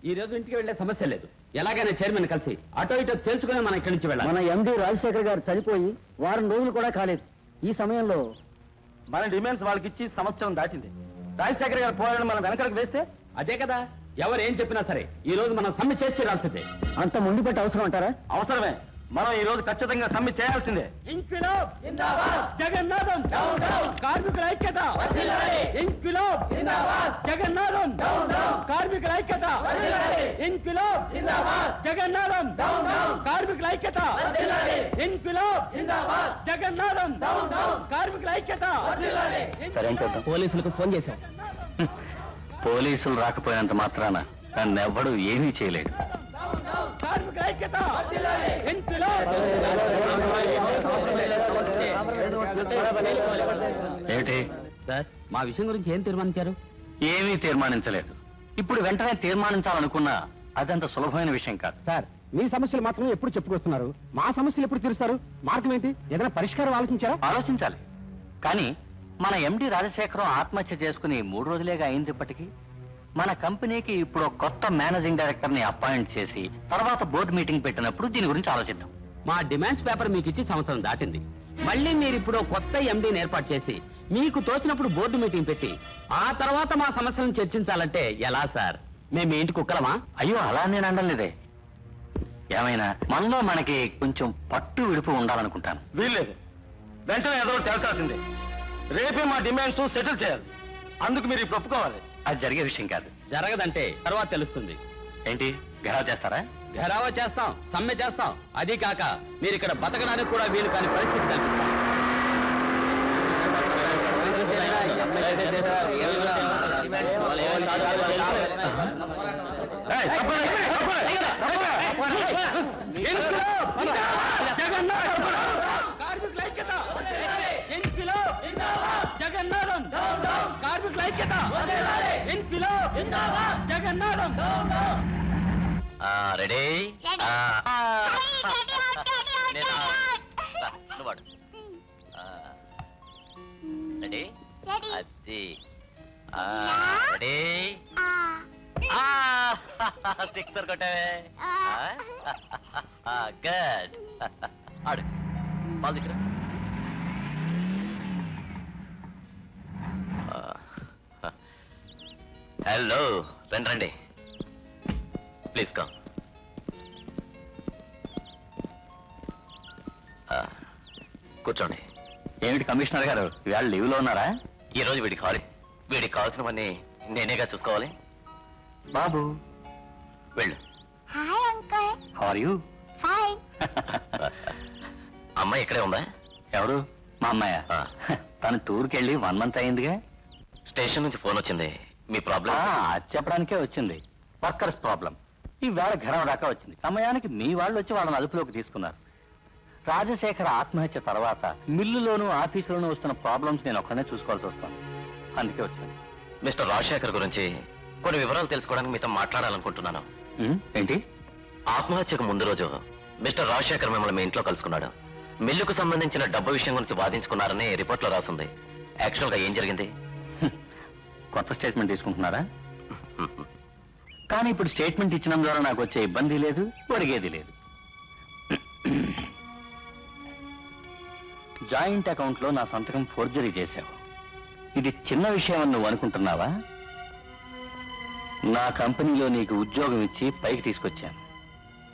ఈ రోజు ఇంటికి వెళ్లే సమస్య లేదు. ఎలాగైనా చైర్మన్ కలిసి అటో ఇటో తేల్చుకుని మనం ఇక్కడి నుంచి వెళ్ళాలి. మన ఎండి రాజశేఖర్ గారు చనిపోయి వారం రోజులు కూడా కాలేదు. ఈ సమయంలో మన డిమాండ్స్ వాళ్ళకి ఇచ్చి సంవత్సరం దాటింది. రాజశేఖర్ గారు పోరాడని మనం వెనకలకు వేస్తే అదే కదా, ఎవరు ఏం చెప్పినా సరే ఈ రోజు మనం సమ్మె చేస్తే రాల్సిందే. అంత మొండిపట్టి అవసరం అంటారా? అవసరమే. మనం ఈ రోజు ఖచ్చితంగా సమ్మె చేయాల్సిందే. ఇంక్విలాబ్ జిందాబాద్, జగన్నాథం డౌన్ డౌన్, కార్మికుల ఐక్యత వర్ధిల్లాలి. ఇంక్విలాబ్ జిందాబాద్, జగన్నాథం డౌన్ డౌన్, కార్మికుల ఐక్యత వర్ధిల్లాలి. ఇంక్విలాబ్ జిందాబాద్, జగన్నాథం డౌన్ డౌన్, కార్మికుల ఐక్యత వర్ధిల్లాలి. ఇంక్విలాబ్ జిందాబాద్, జగన్నాథం డౌన్ డౌన్, కార్మికుల ఐక్యత వర్ధిల్లాలి. సరే చేద్దాం. పోలీసులకు ఫోన్ చేశాం. పోలీసులు రాకపోయినంత మాత్రాన నన్ను ఎవ్వడు ఏమీ చేయలేడు. కార్మికుల ఐక్యత వర్ధిల్లాలి. ఇంక్విలాబ్ ఏమిటి సార్, మా విషయం గురించి ఏం తీర్మానించారు? ఏమీ తీర్మానించలేదు. ఇప్పుడు వెంటనే తీర్మానించాలనుకున్నా అదంత సులభమైన విషయం కాదు. సార్, మీ సమస్యలు మాత్రం ఎప్పుడు చెప్పుకొస్తున్నారు. మా సమస్యలు ఎప్పుడు తీరుస్తారు? మార్గం ఏంటి? ఏదైనా పరిష్కారం ఆలోచించారా? ఆలోచించాలి. కానీ మన ఎండి రాజశేఖరం ఆత్మహత్య చేసుకుని 3 రోజులేగా అయిందిప్పటికీ మన కంపెనీకి ఇప్పుడు కొత్త మేనేజింగ్ డైరెక్టర్ ని అపాయింట్ చేసి తర్వాత బోర్డు మీటింగ్ పెట్టినప్పుడు దీని గురించి ఆలోచిద్దాం. మా డిమాండ్స్ పేపర్ మీకు ఇచ్చి సంవత్సరం దాటింది. మళ్ళీ మీరు ఇప్పుడు కొత్త ఎండీని ఏర్పాటు చేసి మీకు తోచినప్పుడు బోర్డు మీటింగ్ పెట్టి ఆ తర్వాత మా సమస్యలను చర్చించాలంటే ఎలా సార్? మేము మీ ఇంటి కుక్కలమా? అయ్యో, అలా నేను అనలేదే. ఏమైనా మనలో మనకి కొంచెం పట్టు విడుపు ఉండాలనుకుంటాను. వీల్లేదు. వెంటనే ఏదో తేల్చాల్సిందే. రేపే మా డిమాండ్స్ సెటిల్ చేయాలి. అందుకు మీరు ఇప్పుడు ఒప్పుకోవాలి. అది జరిగే విషయం కాదు. జరగదంటే తర్వాత తెలుస్తుంది. ఏంటి, గెలవ చేస్తారా? ఘెరావో చేస్తాం, సమ్మె చేస్తాం. అది కాక మీరు ఇక్కడ బతకడానికి కూడా వీలు కాని పరిస్థితి కల్పిస్తాం. కార్మికుల ఐక్యత, ఇంక్విలాబ్ జగన్నాథం, కార్మికుల ఐక్యత, ఇంక్విలాబ్ జగన్నాథం. రెడీ? రెడీ? అది రెడీ? సిక్సర్ కొట్టావే. గుడ్. ఆడు బాల్ తీసుకురా. హలో, రండి రండి, ప్లీజ్ కమ్. కూర్చోండి. ఏమిటి కమిషనర్ గారు, ఇవాళ లీవ్లో ఉన్నారా? ఈరోజు వీడికి కావాల్సినవన్నీ నేనేగా చూసుకోవాలి. బాబు వెళ్ళు. Hi uncle. How are you? Fine. అమ్మాయి ఇక్కడే ఉందా? ఎవరు? మా అమ్మాయ. తను టూర్కి వెళ్ళి 1 month అయిందిగా. స్టేషన్ నుంచి ఫోన్ వచ్చింది. మీ ప్రాబ్లం అది చెప్పడానికే వచ్చింది. Workers problem. ఈవేళ ఘరం దాకా వచ్చింది. సమయానికి మీ వాళ్ళు వచ్చి వాళ్ళని అదుపులోకి తీసుకున్నారు. రాజశేఖర్ ఆత్మహత్య తర్వాత మిల్లులోనూ ఆఫీసులోనూ వస్తున్న ప్రాబ్లమ్స్ నేను ఒక్కనే చూసుకోవాల్సి వస్తాను. అందుకే వచ్చాను. మిస్టర్ రాజశేఖర్ గురించి కొన్ని వివరాలు తెలుసుకోవడానికి మీతో మాట్లాడాలనుకుంటున్నాను. ఏంటి? ఆత్మహత్యకు ముందు రోజు మిస్టర్ రాజశేఖర్ మిమ్మల్ని మీ ఇంట్లో కలుసుకున్నాడు. మిల్లుకు సంబంధించిన డబ్బు విషయం గురించి వాదించుకున్నారని రిపోర్ట్లో రాసింది. యాక్చువల్ గా ఏం జరిగింది? కొత్త స్టేట్మెంట్ తీసుకుంటున్నారా? కానీ ఇప్పుడు స్టేట్మెంట్ ఇచ్చడం ద్వారా నాకు వచ్చే ఇబ్బంది లేదు, ఒరిగేది లేదు. జాయింట్ అకౌంట్ లో నా సంతకం ఫోర్జరీ చేశావు. ఇది చిన్న విషయం అని నువ్వు అనుకుంటున్నావా? నా కంపెనీలో నీకు ఉద్యోగం ఇచ్చి పైకి తీసుకొచ్చాను.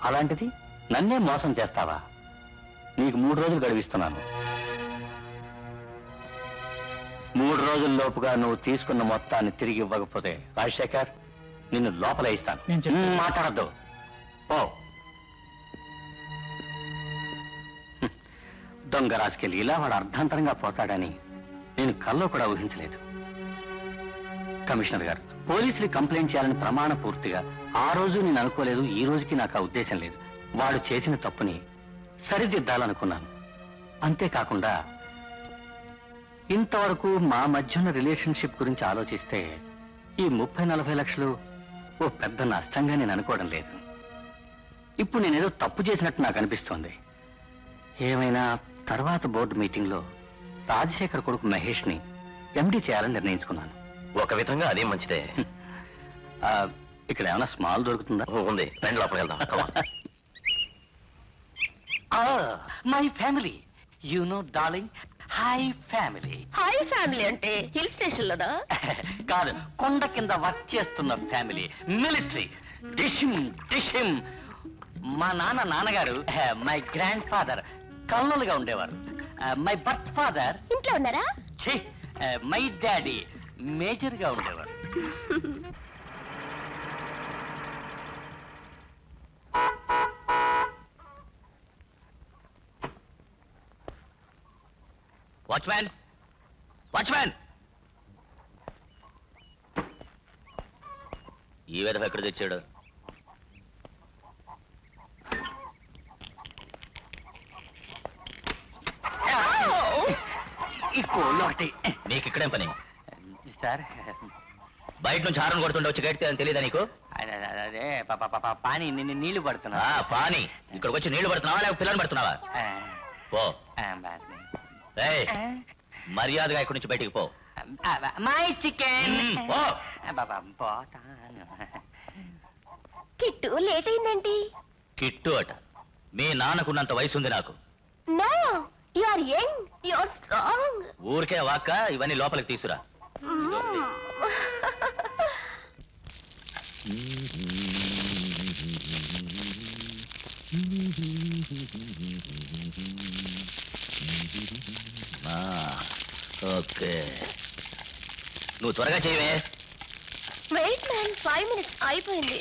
అలాంటిది నన్నే మోసం చేస్తావా? నీకు 3 రోజులు గడువిస్తున్నాను. 3 రోజుల్లోపుగా నువ్వు తీసుకున్న మొత్తాన్ని తిరిగి ఇవ్వకపోతే రాజశేఖర్ నిన్ను లోపల ఇస్తాను. మాట్లాడద్దు. ఓ దొంగ రాసుకెళ్ళి ఇలా వాడు అర్ధాంతరంగా పోతాడని నేను కల్లో కూడా ఊహించలేదు. కమిషనర్ గారు, పోలీసులు కంప్లైంట్ చేయాలని ప్రమాణ పూర్తిగా ఆ రోజు నేను అనుకోలేదు. ఈ రోజుకి నాకు ఆ ఉద్దేశం లేదు. వాడు చేసిన తప్పుని సరిదిద్దాలనుకున్నాను. అంతేకాకుండా ఇంతవరకు మా మధ్యన రిలేషన్షిప్ గురించి ఆలోచిస్తే ఈ 30-40 లక్షలు ఓ పెద్ద నష్టంగా నేను అనుకోవడం లేదు. ఇప్పుడు నేనేదో తప్పు చేసినట్టు నాకు అనిపిస్తోంది. ఏమైనా తర్వాత బోర్డు మీటింగ్లో రాజశేఖర్ కొడుకు మహేష్ ని ఎండి చేయాలని నిర్ణయించుకున్నాను. ఒక విధంగా అదే మంచిదే. ఇక్కడ ఏమైనా స్మాల్ దొరుకుతుందా? ఉంది, రండి లోపలికి వెళ్దాం. Come on. My family, you know darling, high family. Hi family అంటే హిల్ స్టేషన్ లోనా? కాదు, కొండ కింద వర్క్ చేస్తున్న ఫ్యామిలీ, మిలిటరీ. డిషిమ్ డిషిమ్. మా నాన్నగారు మై గ్రాండ్ ఫాదర్ కల్నలుగా ఉండేవారు. మై బర్త్ ఫాదర్ ఇంట్లో ఉన్నారా? మై డాడీ మేజర్ గా ఉండేవారు. వాచ్మ్యాన్, వాచ్మ్యాన్, ఈ విధవ ఎక్కడ తెచ్చాడు? ఈ కోళ్ళు ఒకటి. నీకు ఇక్కడేం పని? సార్, బయట నుంచి హారన్ కొడుతుంటే వచ్చి గడితే అని తెలియదా నీకు? అదే పానీ నీళ్లు పడుతున్నా. పాని ఇక్కడికి వచ్చి నీళ్లు పడుతున్నావా లేక పిల్లలు పడుతున్నావా? పో. ఏయ్, మర్యాదగా ఇక్కడి నుంచి బయటికి పో. My chicken. పో. పోతాను. Kit late అయిందేంటి? కిట్టు అట. మీ నాన్నకున్నంత వయసు ఉంది నాకు. No, you are young, you are strong. ఊరికే వాక్క ఇవన్నీ లోపలికి తీసురా. ఓకే, నువ్వు త్వరగా చేయవే. వెయిట్ మ్యాన్, 5 minutes అయిపోయింది.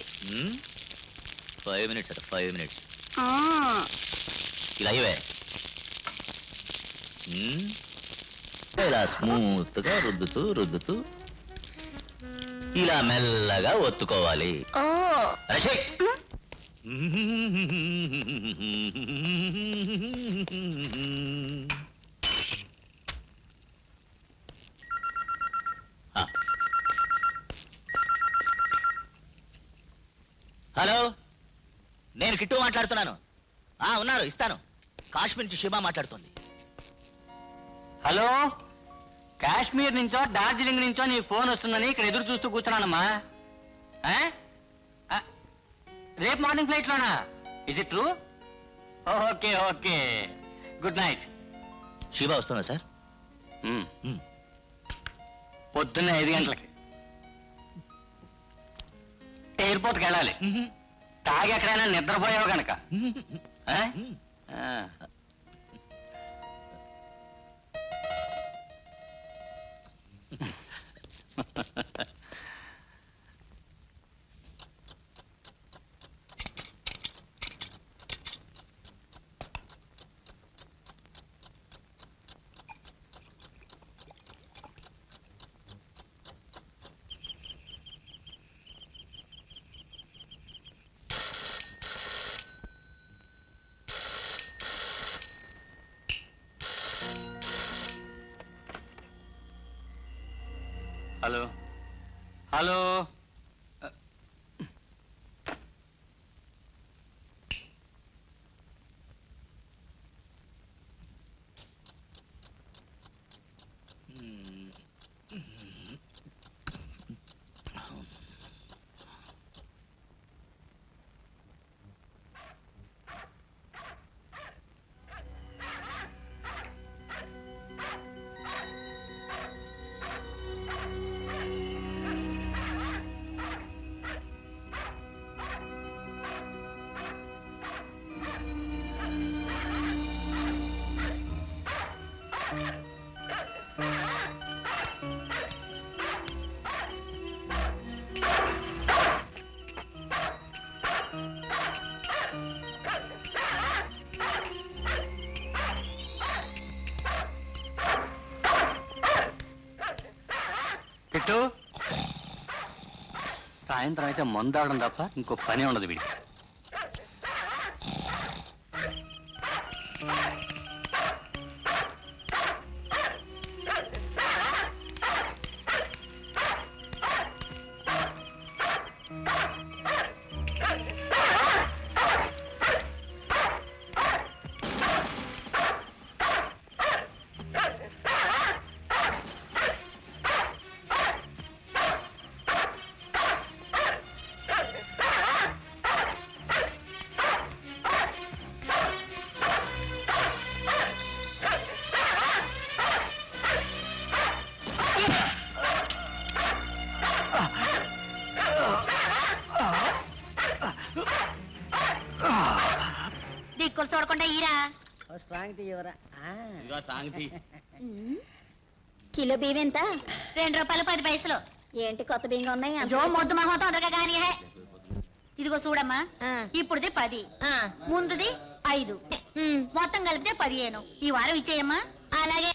5 minutes అట, 5 minutes. ఇలా అయ్యవే. ఇలా స్మూత్ గా రుద్దుతూ రుద్దుతూ ఇలా మెల్లగా ఒత్తుకోవాలి. ఓ, రషే, హలో, నేను కిట్టు మాట్లాడుతున్నాను. ఉన్నారు, ఇస్తాను. కాశ్మీర్ నుంచి షిమా మాట్లాడుతుంది. హలో, కాశ్మీర్ నుంచో డార్జిలింగ్ నుంచో నీ ఫోన్ వస్తుందని ఇక్కడ ఎదురు చూస్తూ కూర్చున్నానమ్మా. రేపు మార్నింగ్ ఫ్లైట్ లోనా? Is it true? Okay okay, good night. Shima వస్తుందా సార్? పొద్దున్న 5 గంటలకి ఎయిర్పోర్ట్కి వెళ్ళాలి. తాగి ఎక్కడైనా నిద్రపోయావు కనుక. హలో హలో, కిట్టు, సాయంత్రం అయితే మందాడడం తప్ప ఇంకో పని ఉండదు వీడికి. చూసుకొని చూడకుండా ఈరా స్ట్రాంగ్ టీ ఎవరా ఇదిగో తాంగి కిలో బియ్యం ఎంత? ₹2.10 ఏంటి కొత్త బియ్యంగా ఉన్నాయి? అయ్యో మొద్దు మహా తొందరగా కానీ ఇదిగో చూడమ్మా ఇప్పుడుది 10 ముందుది 5 మొత్తం కలిపితే 15 ఈ వారం ఇచ్చేయమ్మా. అలాగే.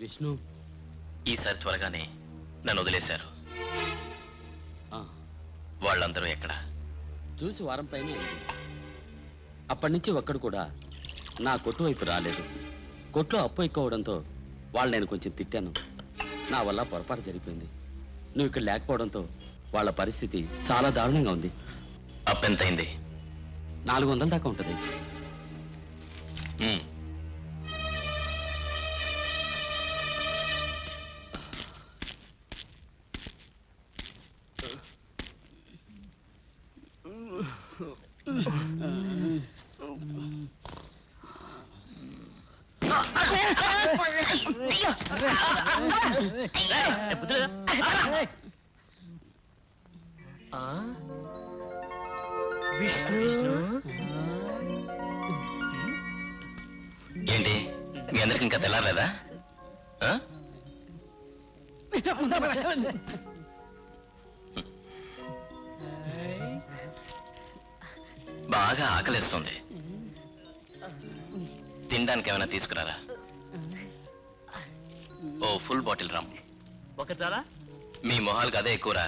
విష్ణు ఈసారి త్వరగానే నన్ను వదిలేశారు. ఆ, వాళ్ళందరూ ఎక్కడ? చూసి వారం పైన అప్పటి నుంచి ఒక్కడు కూడా నా కొట్టు వైపు రాలేదు. కొట్లో అప్పు ఎక్కువడంతో వాళ్ళు నేను కొంచెం తిట్టాను. నా వల్ల పొరపాటు జరిగిపోయింది. నువ్వు ఇక్కడ లేకపోవడంతో వాళ్ళ పరిస్థితి చాలా దారుణంగా ఉంది. అప్పెంతైంది? 400 దాకా ఉంటుంది. ఉమ్. ఏంటి మీ అందరికి ఇంకా తెల్లారలేదా? ఆ? బాగా ఆకలిస్తుంది. తినడానికి ఏమైనా తీసుకురారా? ఓ ఫుల్ బాటిల్ రామ్. ఒకటి చాలా మీ మొహాలకు అదే ఎక్కువరా.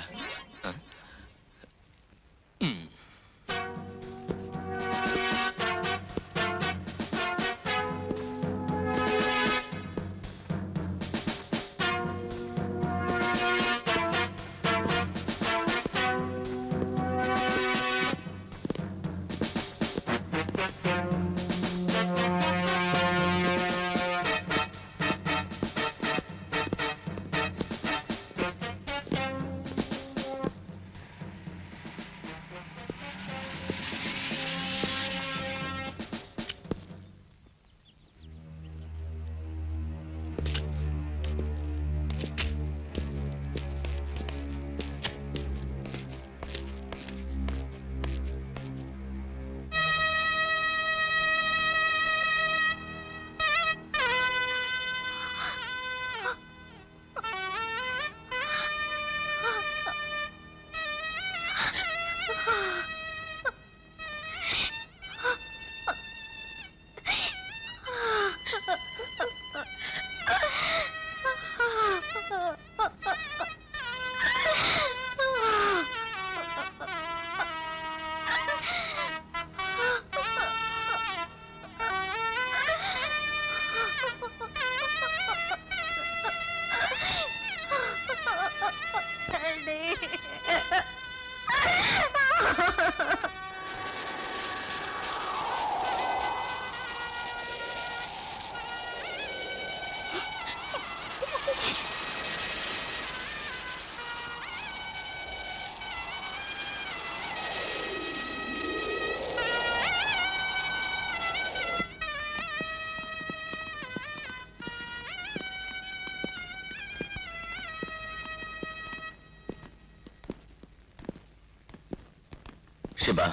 శిబా,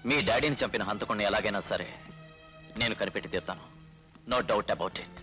మీ డాడీని చంపిన హంతకుణ్ణి ఎలాగైనా సరే నేను కనిపెట్టి తీరుతాను. No doubt about it.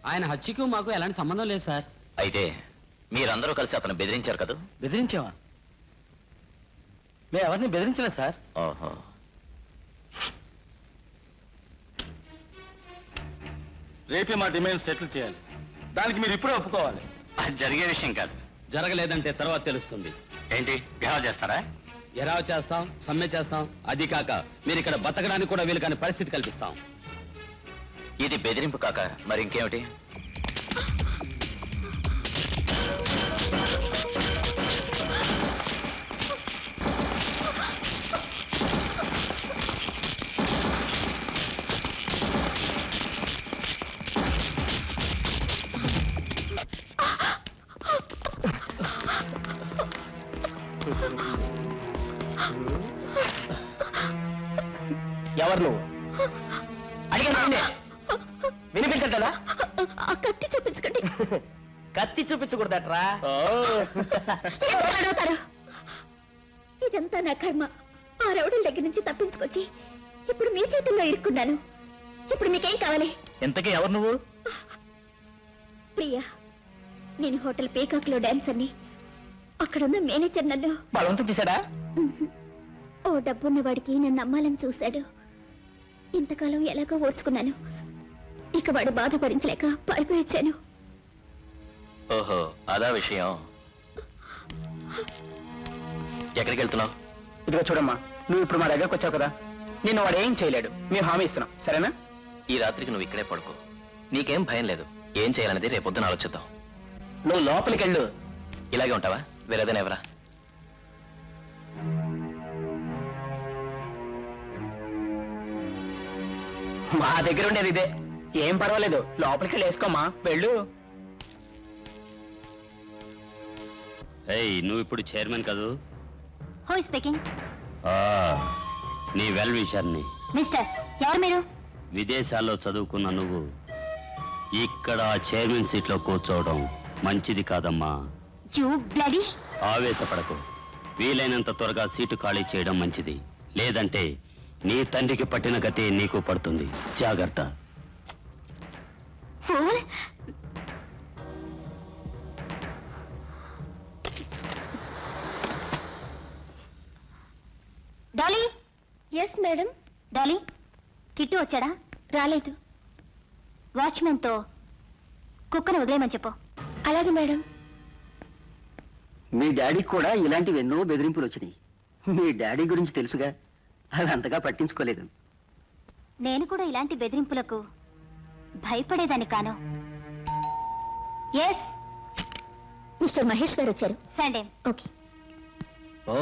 ఆయన హత్యకు మాకు ఎలాంటి సంబంధం లేదు సార్. అయితే మీరందరూ కలిసి అతను బెదిరించారు కదా? బెదిరించావా? మేము ఎవరిని బెదిరించలేదు సార్. ఓహో. రేపే మా డిమాండ్ సెటిల్ చేయాలి. దానికి మీరు ఇప్పుడే ఒప్పుకోవాలి. అది జరిగే విషయం కాదు. జరగలేదంటే తర్వాత తెలుస్తుంది. ఏంటి గెలవ చేస్తారా? ఎరావు చేస్తాం, సమ్మె చేస్తాం. అది కాక మీరు ఇక్కడ బతకడానికి కూడా వీలు కాని పరిస్థితి కల్పిస్తాం. ఇది బెదిరింపు కాక మరి ఇంకేమిటి? ఎవరు నువ్వు? అడిగా వినిపించట్లేదా? కత్తి చూపించకండి. కత్తి చూపించకూడదట్రా. అడుగుతారు. ఇదంతా నా కర్మ. ఆ రౌడీల దగ్గర నుంచి తప్పించుకొచ్చి ఇప్పుడు మీ చేతుల్లో ఇరుక్కున్నాను. ఇప్పుడు మీకేం కావాలి? ఇంతకీ ఎవరు నువ్వు? ప్రియా, నేను హోటల్ పీకాక్ లో డాన్సర్ని. అక్కడున్న మేనేజర్ నన్ను బలవంతం చేశాడా? ఓ డబ్బున్న వాడికి నన్ను నమ్మాలని చూశాడు. ఇంతకాలం ఎలాగో ఓర్చుకున్నాను. ఇక వాడు బాధ భరించలేక పారిపోయొచ్చాను. ఓహో, అదా విషయం. ఎక్కడికి వెళ్తున్నావు? ఇదిగో చూడమ్మా, నువ్వు ఇప్పుడు మా దగ్గరకు వచ్చావు కదా, నిన్ను వాడు ఏం చేయలేడు. మేము హామీ ఇస్తున్నాం, సరేనా? ఈ రాత్రికి నువ్వు ఇక్కడే పడుకో. నీకేం భయం లేదు. ఏం చేయాలనేది రేపొద్దున ఆలోచిద్దాం. నువ్వు లోపలికి వెళ్ళు. ఇలాగే ఉంటావా? వేరేదైనా ఎవరా? మా దగ్గర ఉండేది ఇదే. ఏం పర్వాలేదు, లోపలికి వెళ్ళి వేసుకోమ్మా, వెళ్ళు. నువ్వు ఇప్పుడు చైర్మన్ కదూ? Who speaking? నీ వెల్ విషర్ని. మిస్టర్, ఎవరు మీరు? విదేశాల్లో చదువుకున్న నువ్వు ఇక్కడ చైర్మన్ సీట్లో కూర్చోవడం మంచిది కాదమ్మా. You bloody! ఆవేశపడకు. వీలైనంత త్వరగా సీటు ఖాళీ చేయడం మంచిది. లేదంటే నీ తండ్రికి పట్టిన గతి నీకు పడుతుంది. జాగ్రత్త. Fool! Dolly! Yes madam. Dolly, Kittu వచ్చాడా? రాలేదు. వాచ్మెన్తో కుక్కను వదిలేయమని చెప్పు. అలాగే మేడం. మీ డాడీకి కూడా ఇలాంటివి ఎన్నో బెదిరింపులు వచ్చినాయి. మీ డాడీ గురించి తెలుసుగా, అవి అంతగా పట్టించుకోలేదు. నేను కూడా ఇలాంటి బెదిరింపులకు భయపడేదాన్ని కాను. ఎస్, మిస్టర్ మహేష్ గారు వచ్చారు. సండే. ఓకే. ఓ,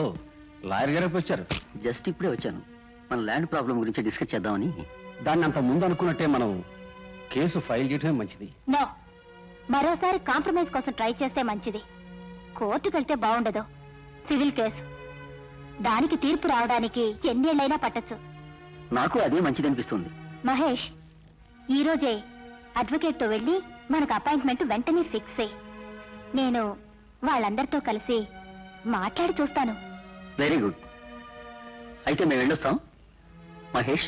లాయర్ గారు వచ్చారు. జస్ట్ ఇప్పుడే వచ్చాను. మన ల్యాండ్ ప్రాబ్లం గురించి డిస్కస్ చేద్దామని. దాన్ని అంత ముందు అనుకున్నట్టే మనం కేసు ఫైల్ చేయడమే మంచిది. నో, మరోసారి కాంప్రమైజ్ కోసం ట్రై చేస్తే మంచిది. కోర్టుకు వెళ్తే బాగుండదు. సివిల్ కేసు, దానికి తీర్పు రావడానికి ఎన్నేళ్లైనా పట్టొచ్చు. నాకు అదే మంచిదనిపిస్తుంది. మహేష్, ఈ రోజే అడ్వకేట్తో వెళ్ళి మనకు అపాయింట్మెంట్ వెంటనే ఫిక్స్ అయ్యి నేను వాళ్ళందరితో కలిసి మాట్లాడి చూస్తాను. Very good. అయితే మేము వెళ్ళొస్తాం. మహేష్,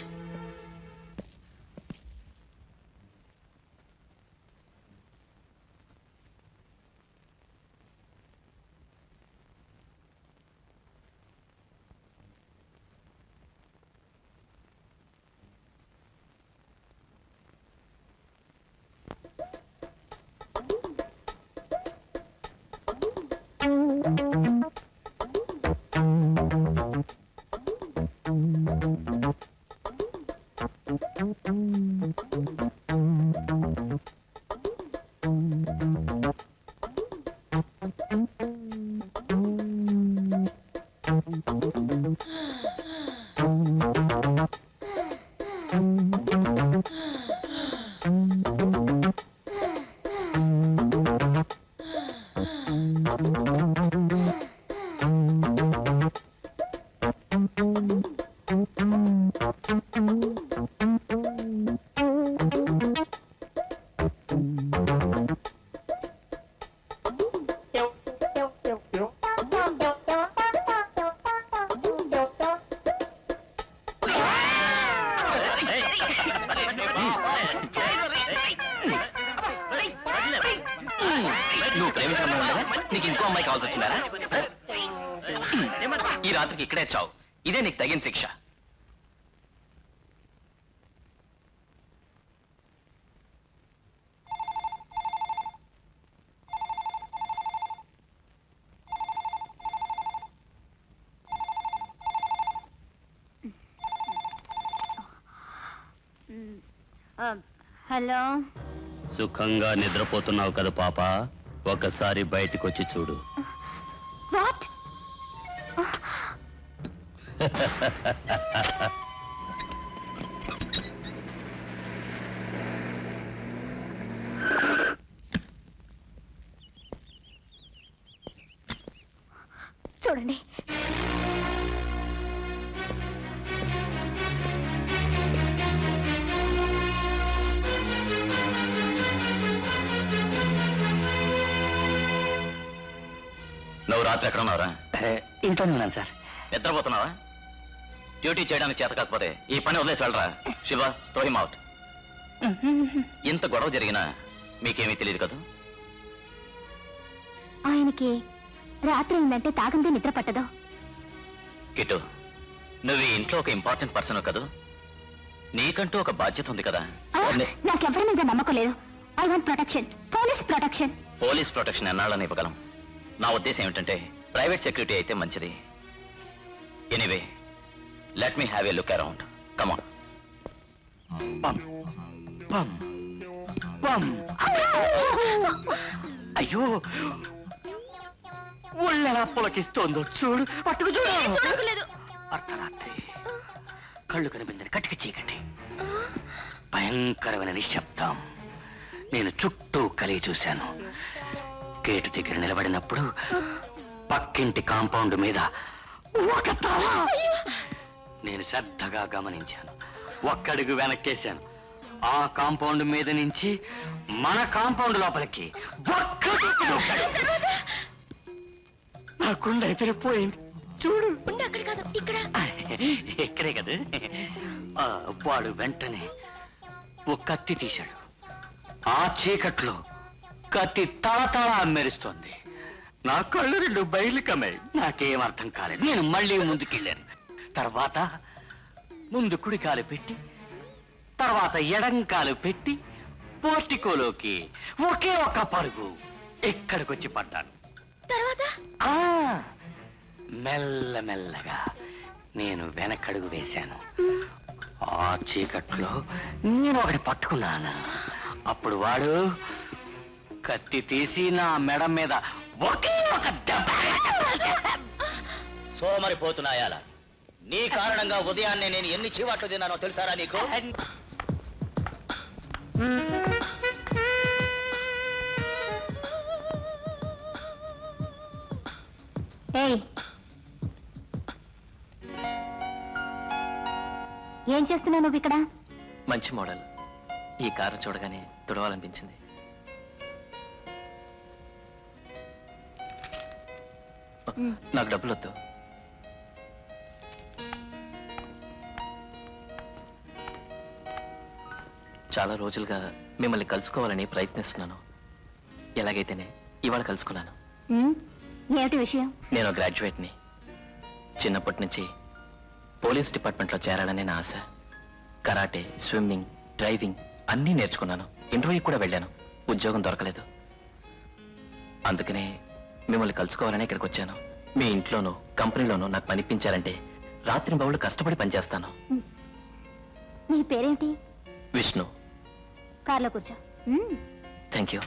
నువ్వు ప్రేమించడం ఉండగా నీకు ఇంకో అమ్మాయి కావాల్సి వచ్చిందా? ఈ రాత్రికి ఇక్కడే చావు. ఇదే నీకు తగిన శిక్ష. హలో, సుఖంగా నిద్రపోతున్నావు కదా పాప, ఒకసారి బయటికి వచ్చి చూడు. వాట్? చూడండి, నువ్వు రాత్రి ఎక్కడ ఉన్నావురా? ఇంట్లోనే ఉన్నాను సార్. నిద్రపోతున్నావా? డ్యూటీ చేయడానికి చేత కాకపోతే ఈ పని వదిలేసి వెళ్ళరా. Shiva, throw him out. ఇంత గొడవ జరిగినా మీకేమీ తెలియదు కదా? ఆయనకి రాత్రి అయిందంటే తాగందే నిద్ర పట్టదు. కిట్టు, నువ్వు ఈ ఇంట్లో ఒక ఇంపార్టెంట్ పర్సన్ కదా, నీకంటూ ఒక బాధ్యత ఉంది కదా. నాకెవరి మీద నమ్మకం లేదు. I want protection, police protection. Police protection ఎన్నాళ్ళని ఇవ్వగలం. నా ఉద్దేశం ఏమిటంటే ప్రైవేట్ సెక్యూరిటీ అయితే మంచిది. Anyway, let me have a look around. Come on. పమ్ పమ్ పమ్. అయ్యో, ఒళ్ళెలా పులకిస్తోందో చూడు. పట్టుకు చూడు. అర్ధరాత్రి, కళ్ళు కనిపించని కటిక చీకటి, భయంకరమైన నిశ్శబ్దం. నేను చుట్టూ కలిగి చూశాను. గేటు దగ్గర నిలబడినప్పుడు పక్కింటి కాంపౌండ్ మీద ఒక తల. నేను శ్రద్ధగా గమనించాను. ఒక్కడుగు వెనక్కేశాను. ఆ కాంపౌండ్ మీద నుంచి మన కాంపౌండ్ లోపలికి నా గుండె ఎదిరిపోయింది. చూడు, ఇక్కడే కదా. వాడు వెంటనే ఓ కత్తి తీశాడు. ఆ చీకట్లో కత్తి తల మెరుస్తోంది. నా కళ్ళు రెండు బయలు కమ్మాయి. నాకేం అర్థం కాలేదు. నేను మళ్ళీ ముందుకెళ్ళాను. తర్వాత ముందు కుడి కాలు పెట్టి, తర్వాత ఎడం కాలు పెట్టి పోర్టికోలోకి ఒకే ఒక్క పరుగు ఇక్కడికొచ్చి పడ్డాను. తర్వాత మెల్లమెల్లగా నేను వెనకడుగు వేశాను. ఆ చీకట్లో నేను ఒకటి పట్టుకున్నాను. అప్పుడు వాడు కత్తి తీసి నా మెడ మీద ఒకే ఒక దెబ్బ. సోమరిపోతున్నాయాల, నీ కారణంగా ఉదయాన్నే నేను ఎన్ని చీవాట్లు తిన్నానో తెలుసారా నీకు? ఏం చేస్తున్నావు నువ్వు ఇక్కడ? మంచి మోడల్. ఈ కారు చూడగానే తుడవాలనిపించింది. నాకు డబ్బులు వద్దు. చాలా రోజులుగా మిమ్మల్ని కలుసుకోవాలని ప్రయత్నిస్తున్నాను. ఎలాగైతేనే ఇవాళ కలుసుకున్నాను. ఏమిటి విషయం? నేను గ్రాడ్యుయేట్ని. చిన్నప్పటి నుంచి పోలీస్ డిపార్ట్మెంట్లో చేరాలని నా ఆశ. కరాటే, స్విమ్మింగ్, డ్రైవింగ్ అన్నీ నేర్చుకున్నాను. ఇంటర్వ్యూ కూడా వెళ్ళాను. ఉద్యోగం దొరకలేదు. అందుకనే మిమ్మల్ని కలుసుకోవాలని ఇక్కడికి వచ్చాను. మీ ఇంట్లోనూ కంపెనీలోనూ నాకు పనిపించాలంటే రాత్రి బౌళ్ళు కష్టపడి పనిచేస్తాను. నీ పేరేంటి? విష్ణు. కార్లో కూర్చో. Thank you.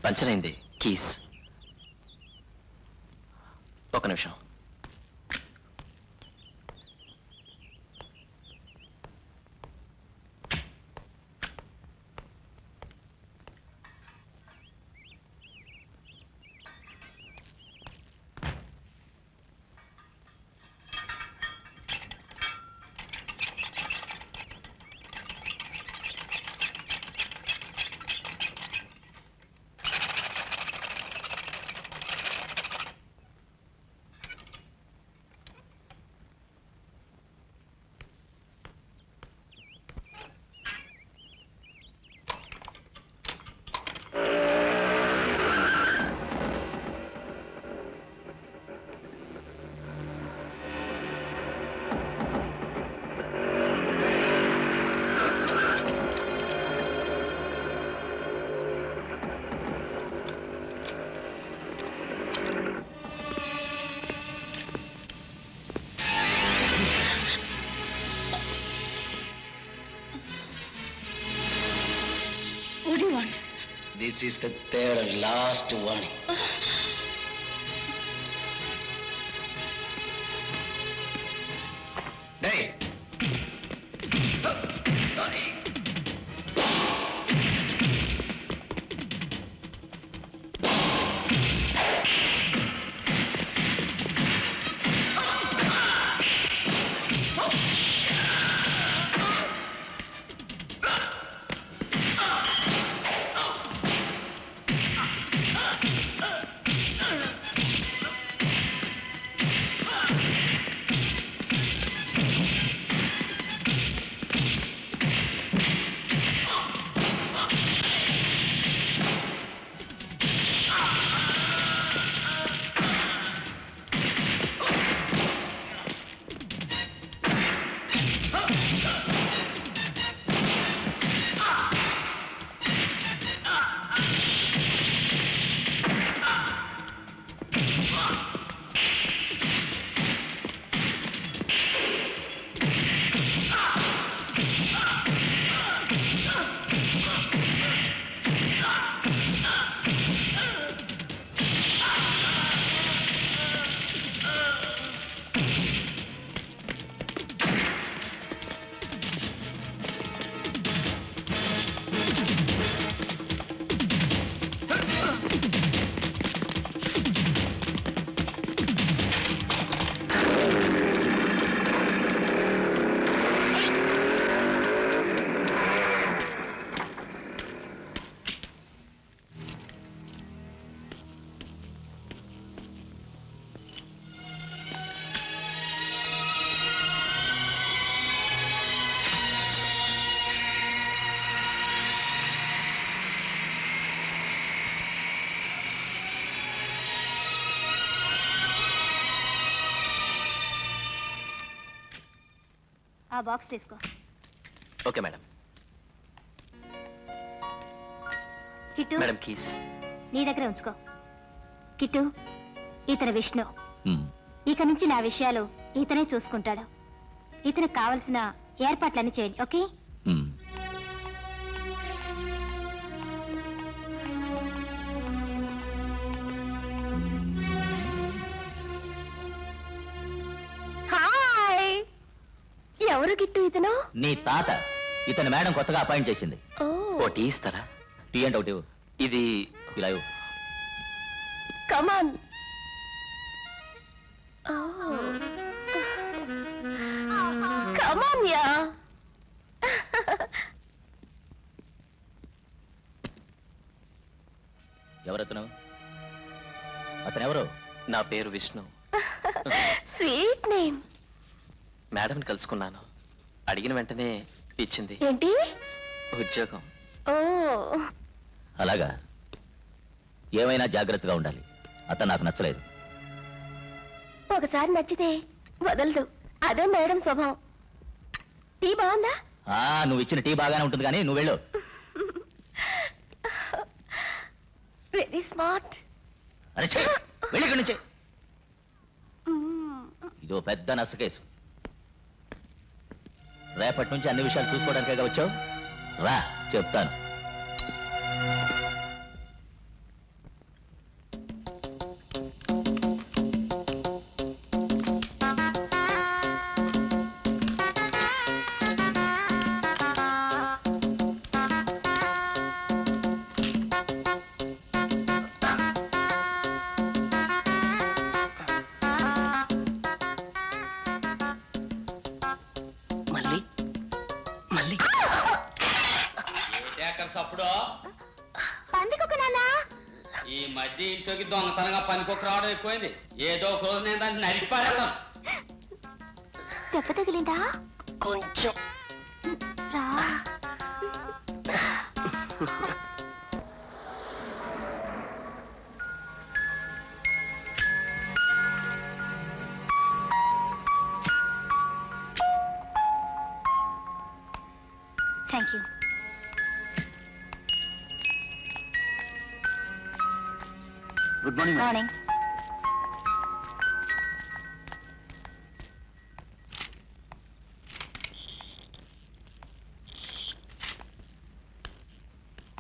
పంచర్ అయింది. కీస్. ఒక నిమిషం. What do you want? This is the third and last warning. Hey! ఆ బాక్స్ తీసుకో. Okay madam. Kittu, madam keys. నీ దగ్గరే ఉంచుకో. కిట్టు, ఇతను విష్ణు. ఇక నుంచి నా విషయాలు ఇతనే చూసుకుంటాడు. ఇతనికి కావలసిన ఏర్పాట్లన్నీ చేయండి. ఓకే? హాయ్. ఎవరు కిట్టు ఇతను? నీ తాత. ఇతను మేడం కొత్తగా అపాయింట్ చేసింది. ఓ టీ ఇస్తారా? టీ అంటే ఒకటి ఇవ్వు. ఇది ఇలా ఇవ్వు. Come on. Come on, yeah. ఎవరతను? అతనెవరు? నా పేరు విష్ణు. Sweet name. మేడంని కలుసుకున్నాను. అడిగిన వెంటనే ఇచ్చింది ఏంటి? ఉద్యోగం. Oh. అలాగా? ఏమైనా జాగ్రత్తగా ఉండాలి. అతను నాకు నచ్చలేదు. ఒకసారి నచ్చితే వదలదు. అదే మేడం స్వభావం. టీ బాగుందా? నువ్వు ఇచ్చిన టీ బాగానే ఉంటుంది కానీ నువ్వు వెళ్ళు. Very smart. అరే వెళ్ళి ఇక్కడి నుంచి. ఇదో పెద్ద నచ్చ కేసు. రేపటి నుంచి అన్ని విషయాలు చూసుకోవడానికే వచ్చావు. రా చెప్తాను. ఈ మధ్య ఇంట్లోకి దొంగతనంగా పనికొక్క రావడం ఎక్కువైంది. ఏదో ఒక రోజు నేను దాన్ని నరికి పారేస్తాను. దెబ్బ తగిలిందా? కొంచెం రా. Thank you. Good morning madam. Morning.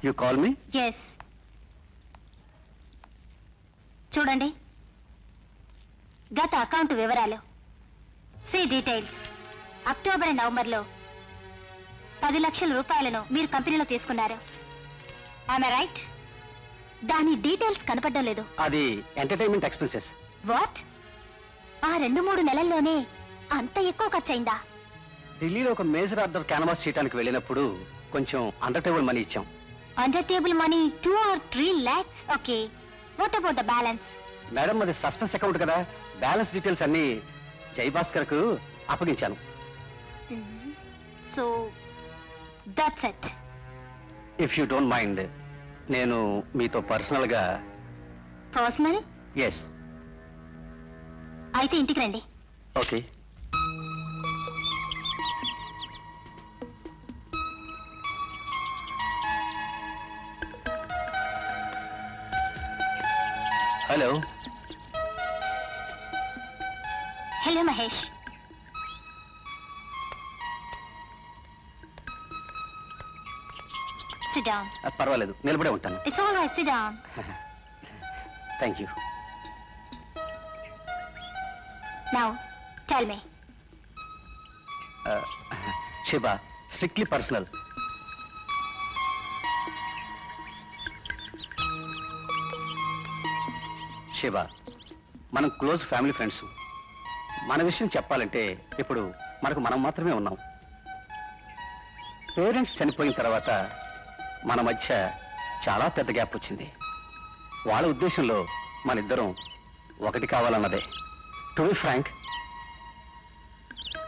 You call me? Yes. చూడండి, గత అకౌంట్ వివరాలు. C details. అక్టోబర్ నవంబర్లో 10 లక్షల రూపాయలను మీరు కంపెనీలో తీసుకున్నారు. I right? దాని డీటెయిల్స్ కనపడడం లేదు. అది ఎంటర్టైన్మెంట్ ఎక్స్పెన్సెస్. వాట్? ఆ 2-3 నెలల్లోనే అంత ఎక్కువ ఖర్చయిందా? ఢిల్లీలో ఒక మేజర్ ఆర్డర్ క్యాన్వాస్ చేయడానికి వెళ్ళినప్పుడు కొంచెం అండర్ టేబుల్ మనీ ఇచ్చాం. Under table money 2 or 3 lakhs. Okay, what about the balance? Madam అది సస్పెన్స్ అకౌంట్ కదా, బ్యాలెన్స్ డీటెయిల్స్ అన్ని జయభాస్కర్ కు అప్పగించాను. So that's it. If you don't mind, నేను మీతో పర్సనల్ గా. పర్సనల్? ఎస్. అయితే ఇంటికి రండి. Okay. Hello. Hello Mahesh. Sit down. పర్వాలేదు, నిలబడే ఉంటాను. It's all right. Sit down. Thank you. Now, tell me. Shiva, strictly personal. Shiva, మనం క్లోజ్ ఫ్యామిలీ ఫ్రెండ్స్. మన విషయం చెప్పాలంటే ఇప్పుడు మనకు మనం మాత్రమే ఉన్నాం. పేరెంట్స్ చనిపోయిన తర్వాత మన మధ్య చాలా పెద్ద గ్యాప్ వచ్చింది. వాళ్ళ ఉద్దేశంలో మన ఇద్దరం ఒకటి కావాలన్నదే. To be frank,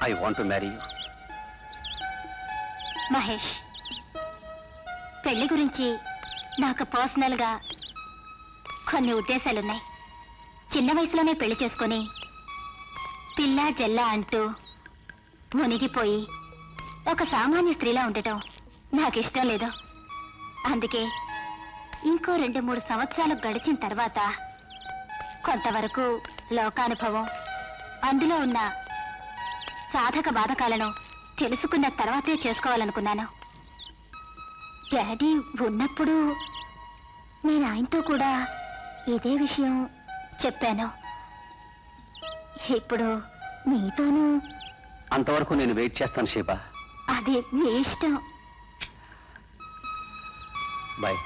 I want to marry you. Mahesh, పెళ్లి గురించి నాకు పర్సనల్గా కొన్ని ఉద్దేశాలున్నాయి. చిన్న వయసులోనే పెళ్లి చేసుకొని పిల్ల జల్ల అంటూ మునిగిపోయి ఒక సామాన్య స్త్రీలా ఉండటం నాకు ఇష్టం లేదు. అందుకే ఇంకో 2-3 సంవత్సరాలు గడిచిన తర్వాత కొంతవరకు లోకానుభవం, అందులో ఉన్న సాధక బాధకాలను తెలుసుకున్న తర్వాతే చేసుకోవాలనుకున్నాను. డాడీ ఉన్నప్పుడు నేను ఆయనతో కూడా ఇదే విషయం చెప్పాను. ఇప్పుడు మీతోనూ. అంతవరకు నేను వెయిట్ చేస్తాను శివ. అది మీ ఇష్టం. బాయ్.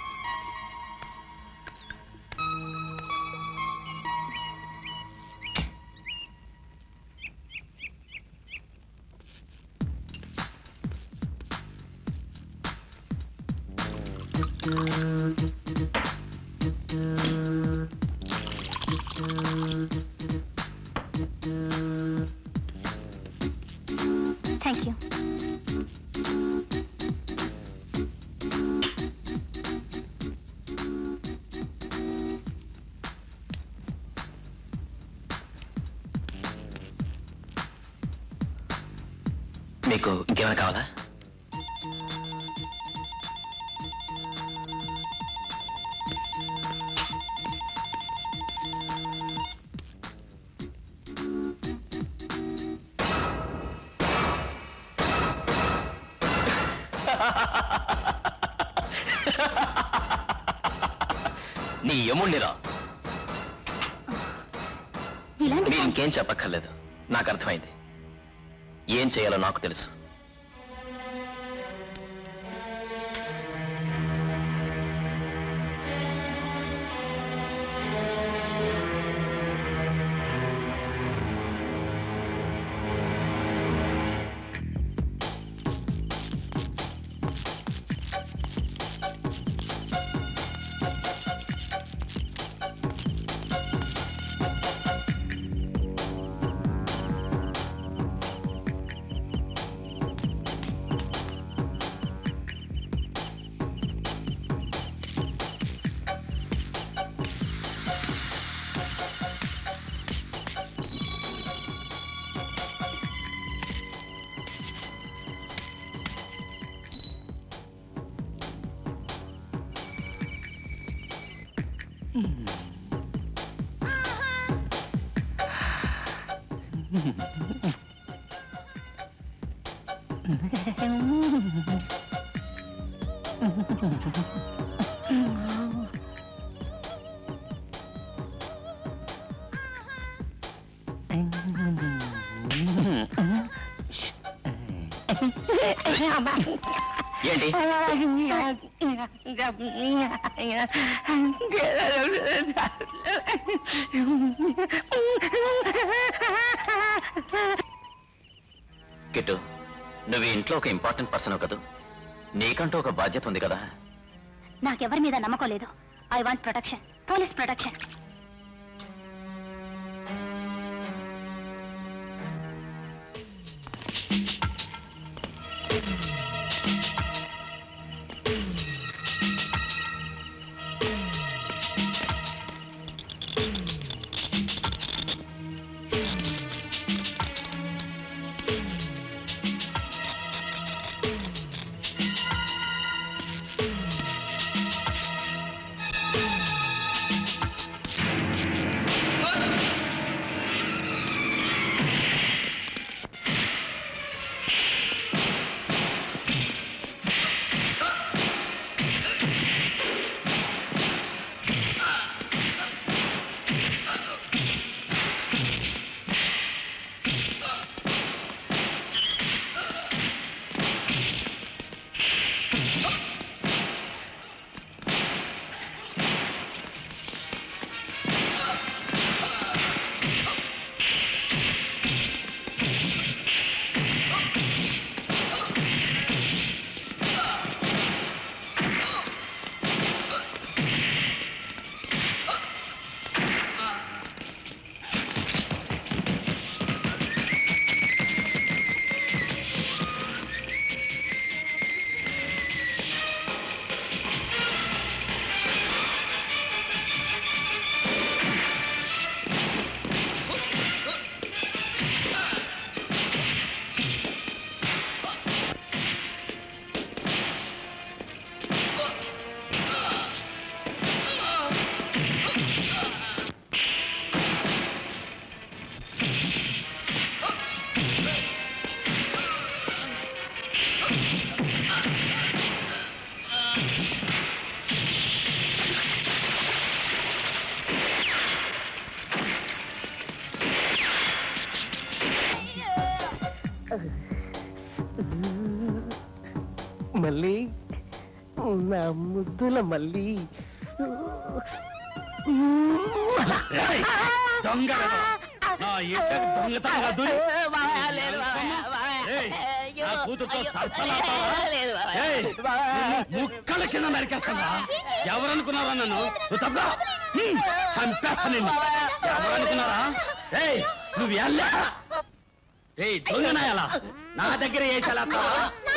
Thank you. మీకు ఇంకేమైనా కావాలా? నీ యముణ్ణిరా. ఇలాంటి మీరు ఇంకేం చెప్పక్కర్లేదు, నాకు అర్థమైంది. ఏం చేయాలో నాకు తెలుసు. ఏంటి కిట్టు, నువ్వు ఈ ఇంట్లో ఒక ఇంపార్టెంట్ పర్సన్ కదా, నీకంటూ ఒక బాధ్యత ఉంది కదా. నాకెవరి మీద నమ్మకం లేదు. I want protection, police protection. మళ్ళీ నా ముద్దుల మళ్ళీ దొంగ నా ఇంటికి దొంగతనంగా దూరి నా కూతురుతో సరసలాడతావా? ఏయ్, ముక్కల కింద నరికేస్తావా? ఎవరనుకున్నారా నన్ను? నువ్వు తప్పా చంపేస్తా నిన్ను. ఎవరనుకున్నారా? ఏయ్, నువ్వు ఎలా దొంగనాయాలా నా దగ్గర వేసేలా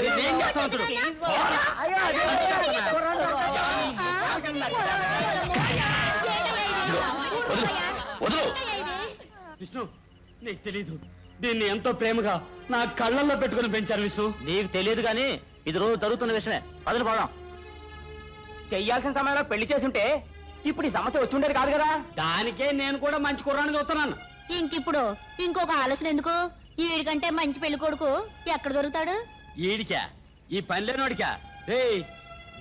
నేనేం చేస్తావు చూడు. పోరా. వదులు. విష్ణు, నీకు తెలీదు, దీన్ని ఎంతో ప్రేమగా నా కళ్ళల్లో పెట్టుకుని పెంచాను విష్ణు. నీకు తెలియదు కానీ ఇది రోజు జరుగుతున్న విషయమే. పదులు పోదాం. చెయ్యాల్సిన సమయంలో పెళ్లి చేసుంటే ఇప్పుడు ఈ సమస్య వచ్చి ఉండేది కాదు కదా. దానికే నేను కూడా మంచి కుర్రాన్ని చూస్తున్నాను. ఇంకిప్పుడు ఇంకొక ఆలోచన ఎందుకు? ఈడికంటే మంచి పెళ్లి కొడుకు ఎక్కడ దొరుకుతాడు? ఈడికా, ఈ పనిలేనోడికా? ఏయ్,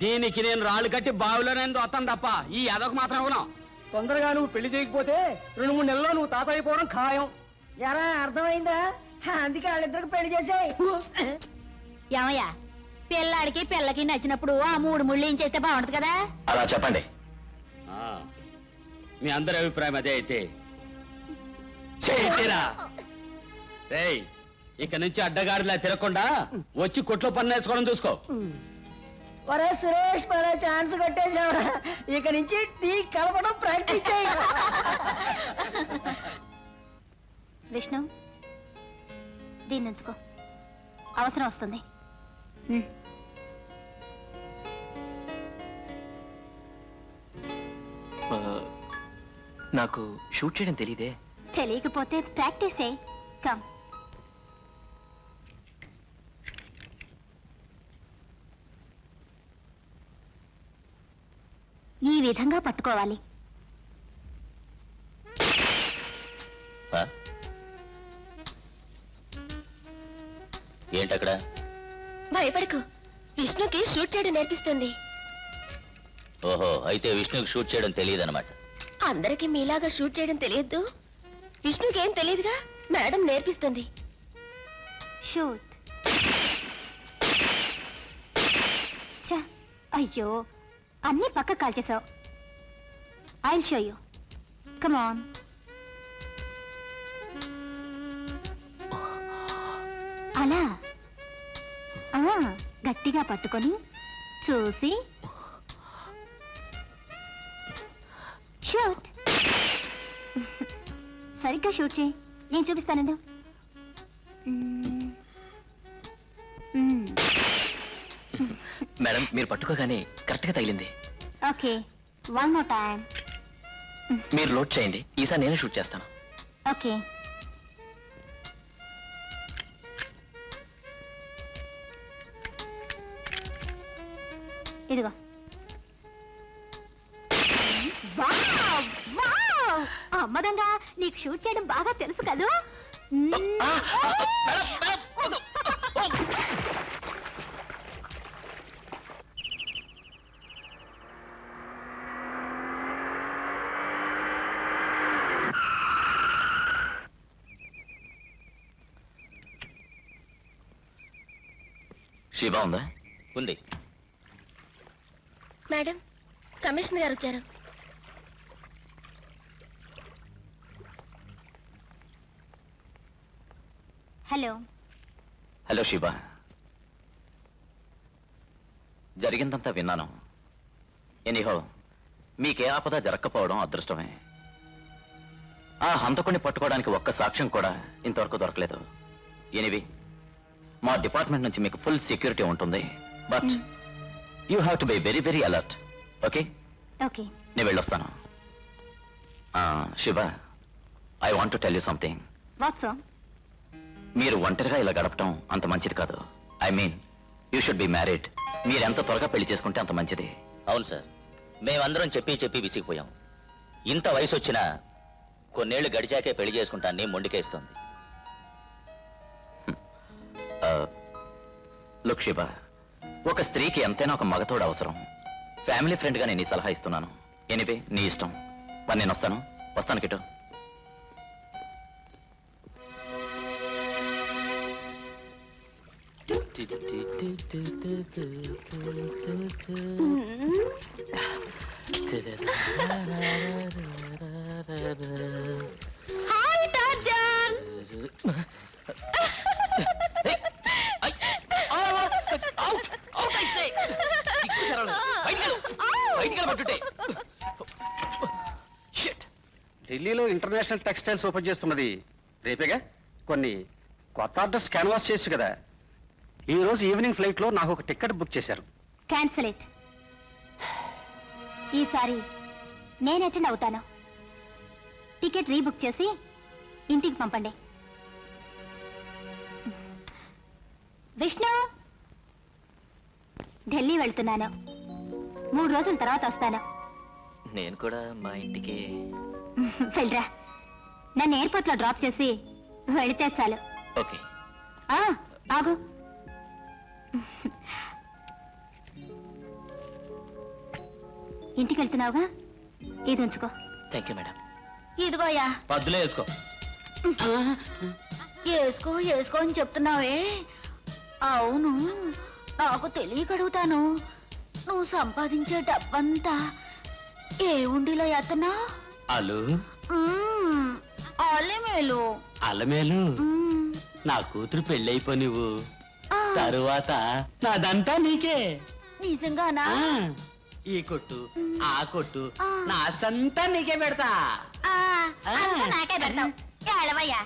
దీనికి నేను రాళ్ళు కట్టి బావిలోనే వస్తాను తప్ప ఈ అదొక మాత్రం ఇవ్వను. తొందరగా నువ్వు పెళ్లి చేయకపోతే 2-3 నెలల్లో నువ్వు తాత అయిపోవడం ఖాయం. ఎరా అర్థమైందా? అందుకే వాళ్ళిద్దరికి పెళ్లి చేసాయి. ఏమయ్యా, పిల్లాడికి పిల్లకి నచ్చినప్పుడు ఆ 3 ముళ్ళు ఏం చేస్తే బాగుంటది కదా. అలా చెప్పండి. మీ అందరి అభిప్రాయం అదే అయితే చేయిరా. రేయ్, ఇక నుంచి అడ్డగాడిలా తిరగకుండా వచ్చి కొట్లో పని నేర్చుకోవడం చూసుకో. ఒరే సురేష్, మరో ఛాన్స్ కొట్టేశావురా. ఇక నుంచి టీ కలపడం ప్రాక్టీస్ చేయి. విష్ణు, దీన్ని ఉంచుకో, అవసరం వస్తుంది. నాకు షూట్ చేయడం తెలియదే. తెలియకపోతే ప్రాక్టీస్ చేయి. కమ్. ఈ విధంగా పట్టుకోవాలి. ఏంటక్కడ? భయపడకు, విష్ణుకి షూట్ చేయడం నేర్పిస్తుంది. ఓహో, అయితే విష్ణుకి షూట్ చేయడం తెలియదన్నమాట. అందరికి మీలాగా షూట్ చేయడం తెలియద్దు. విష్ణుకి ఏం తెలియదుగా, మేడం నేర్పిస్తుంది. షూట్. ఛ, అయ్యో అన్నీ పక్క కాల్చేసావు. I show you. Come on. అలా గట్టిగా పట్టుకొని చూసి షూట్. సరిగ్గా షూట్ చేయి, నేను చూపిస్తానండు. మేడం మీరు పట్టుకోగానే కరెక్ట్ గా తగిలింది. Okay, one more time. మీరు లోడ్ చేయండి, ఈసారి నేనే షూట్ చేస్తాను. ఓకే. ఇదిగో. Wow, wow! అమ్మదంగా నీకు షూట్ చేయడం బాగా తెలుసు కదూ. శివ ఉందా? ఉంది. మేడం, కమిషనర్ గారు వచ్చారు. హలో. హలో శివ, జరిగిందంతా విన్నాను. ఎనీహో మీకే ఆపద జరగకపోవడం అదృష్టమే. ఆ హంతకుని పట్టుకోవడానికి ఒక్క సాక్ష్యం కూడా ఇంతవరకు దొరకలేదు. ఎనివి మా డిపార్ట్మెంట్ నుంచి మీకు ఫుల్ సెక్యూరిటీ ఉంటుంది. But you have to be very very alert. Okay? Okay. నేను వెళ్ళొస్తాను. Shiva, I want to tell you something. What's? మీరు ఒంటరిగా ఇలా గడపటం అంత మంచిది కాదు. I mean you should be married. మీరు ఎంత త్వరగా పెళ్లి చేసుకుంటే అంత మంచిది. అవును సార్, మేమందరం చెప్పి విసిగిపోయాం. ఇంత వయసు వచ్చినా కొన్నేళ్లు గడిచాకే పెళ్లి చేసుకుంటాన్ని మొండికేస్తోంది. లుక్ శివ, ఒక స్త్రీకి ఎంతైనా ఒక మగతోడు అవసరం. ఫ్యామిలీ ఫ్రెండ్గా నేను ఈ సలహా ఇస్తున్నాను. ఎనివే నీ ఇష్టం. మరి నేను వస్తాను కిటు. హాయ్ డార్జన్. ఢిల్లీలో ఇంటర్నేషనల్ టెక్స్టైల్స్ ఓపెన్ చేస్తున్నది రేపేగా. కొన్ని కొత్త ఆర్డర్స్ క్యాన్వాస్ చేయొచ్చు కదా. ఈ రోజు ఈవినింగ్ ఫ్లైట్ లో నాకు ఒక టికెట్ బుక్ చేశారు. Cancel it. ఈసారి నేను అటెండ్ అవుతాను. టికెట్ రీబుక్ చేసి ఇంటికి పంపండి. విష్ణు, ఢిల్లీ వెళ్తున్నాను. 3 రోజుల తర్వాత వస్తాను. నేను కూడా మా ఇంటికి. వెళ్ళరా, నన్ను ఎయిర్పోర్ట్ లో డ్రాప్ చేసి వెళితే చాలు. ఓకే. ఆగు. ఇంటికి వెళ్తున్నావుగా, ఇది ఉంచుకో. Thank you madam. ఇదిగోయా. పద్దులే వేసుకో. వేసుకో అని చెప్తున్నావే. అవును, నాకు తెలియక అడుగుతాను. నువ్వు సంపాదించే డబ్బంతా ఏ ఉండిలో ఎత్తనా? అలు అల్లమేలు. అల్లమేలు, నా కూతురు పెళ్ళైపో నువ్వు. తరువాత నాదంతా నీకే. నిజంగానా? ఈ కొట్టు, ఆ కొట్టు, నా ఆస్తంతా నీకే పెడతా. నాకే పెడతావు. ఏలవయ్యా.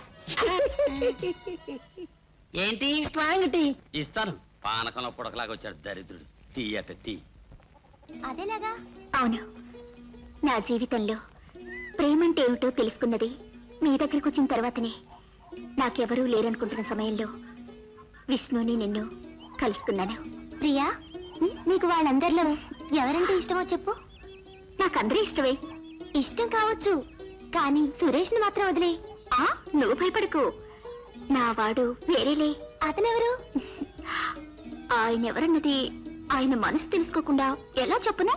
ఏంటి స్ట్రాంగ్ టీ? ఇస్తాను. పానకంలో పుడకలాగా వచ్చాడు దరిద్రుడు. టీ అట టీ. అదేలాగా. అవును, నా జీవితంలో ప్రేమంటే ఏమిటో తెలుసుకున్నది మీ దగ్గరకు వచ్చిన తర్వాతనే. నాకెవరూ లేరనుకుంటున్న సమయంలో విష్ణుని నిన్ను కలుసుకున్నాను. ప్రియా, నీకు వాళ్ళందరిలో ఎవరంటే ఇష్టమో చెప్పు. నాకందరూ ఇష్టమే. ఇష్టం కావచ్చు, కానీ సురేష్ని మాత్రం వదిలే. నువ్వు భయపడకు, నా వాడు వేరేలే. అతనెవరు? ఆయన ఎవరన్నది ఆయన మనసు తెలుసుకోకుండా ఎలా చెప్పను?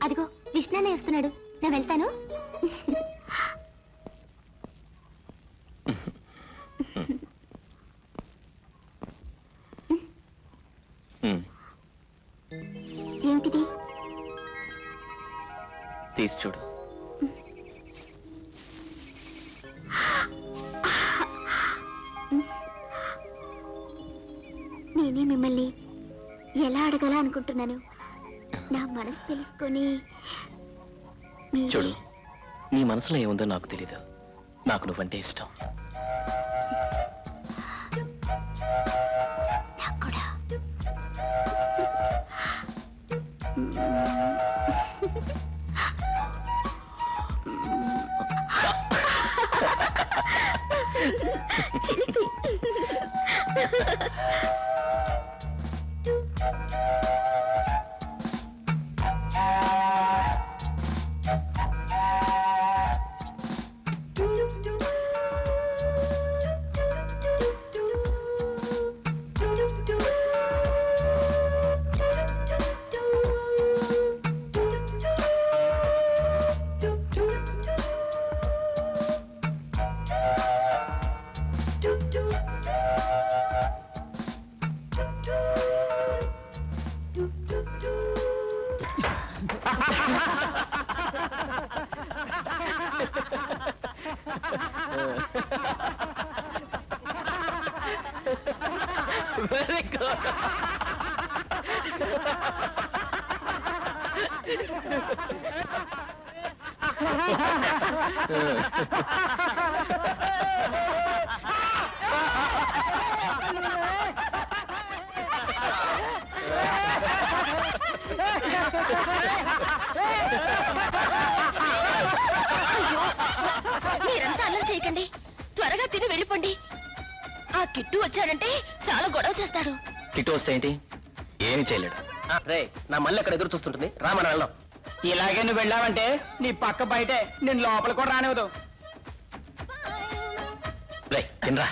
అదిగో విష్ణునే వస్తున్నాడు, నేను వెళ్తాను. ఏమిటిది? తీసి చూడు. నేనే మిమ్మల్ని ఎలా అడగాల అనుకుంటున్నాను. నా మనసు తెలుసుకొని చూడు, నీ మనసులో ఏముందో నాకు తెలీదు. నాకు నువ్వంటే ఇష్టం. నాకు కూడా. చిలిపి. Very good. మీరంతా అల్లం చేయకండి, త్వరగా తిని వెళ్ళిపోండి. ఆ కిట్టు వచ్చాడంటే చాలా గొడవ చేస్తాడు. కిట్టు వస్తే ఏంటి? ఏమి చేయలేడు. రే, నా మళ్ళీ ఎక్కడ ఎదురు చూస్తుంటుంది, రా మనం వెళ్దాం. ఇలాగే నువ్వు వెళ్ళావంటే నీ పక్క బయటే నేను లోపల కూడా రానివ్వదు. రే తినరా.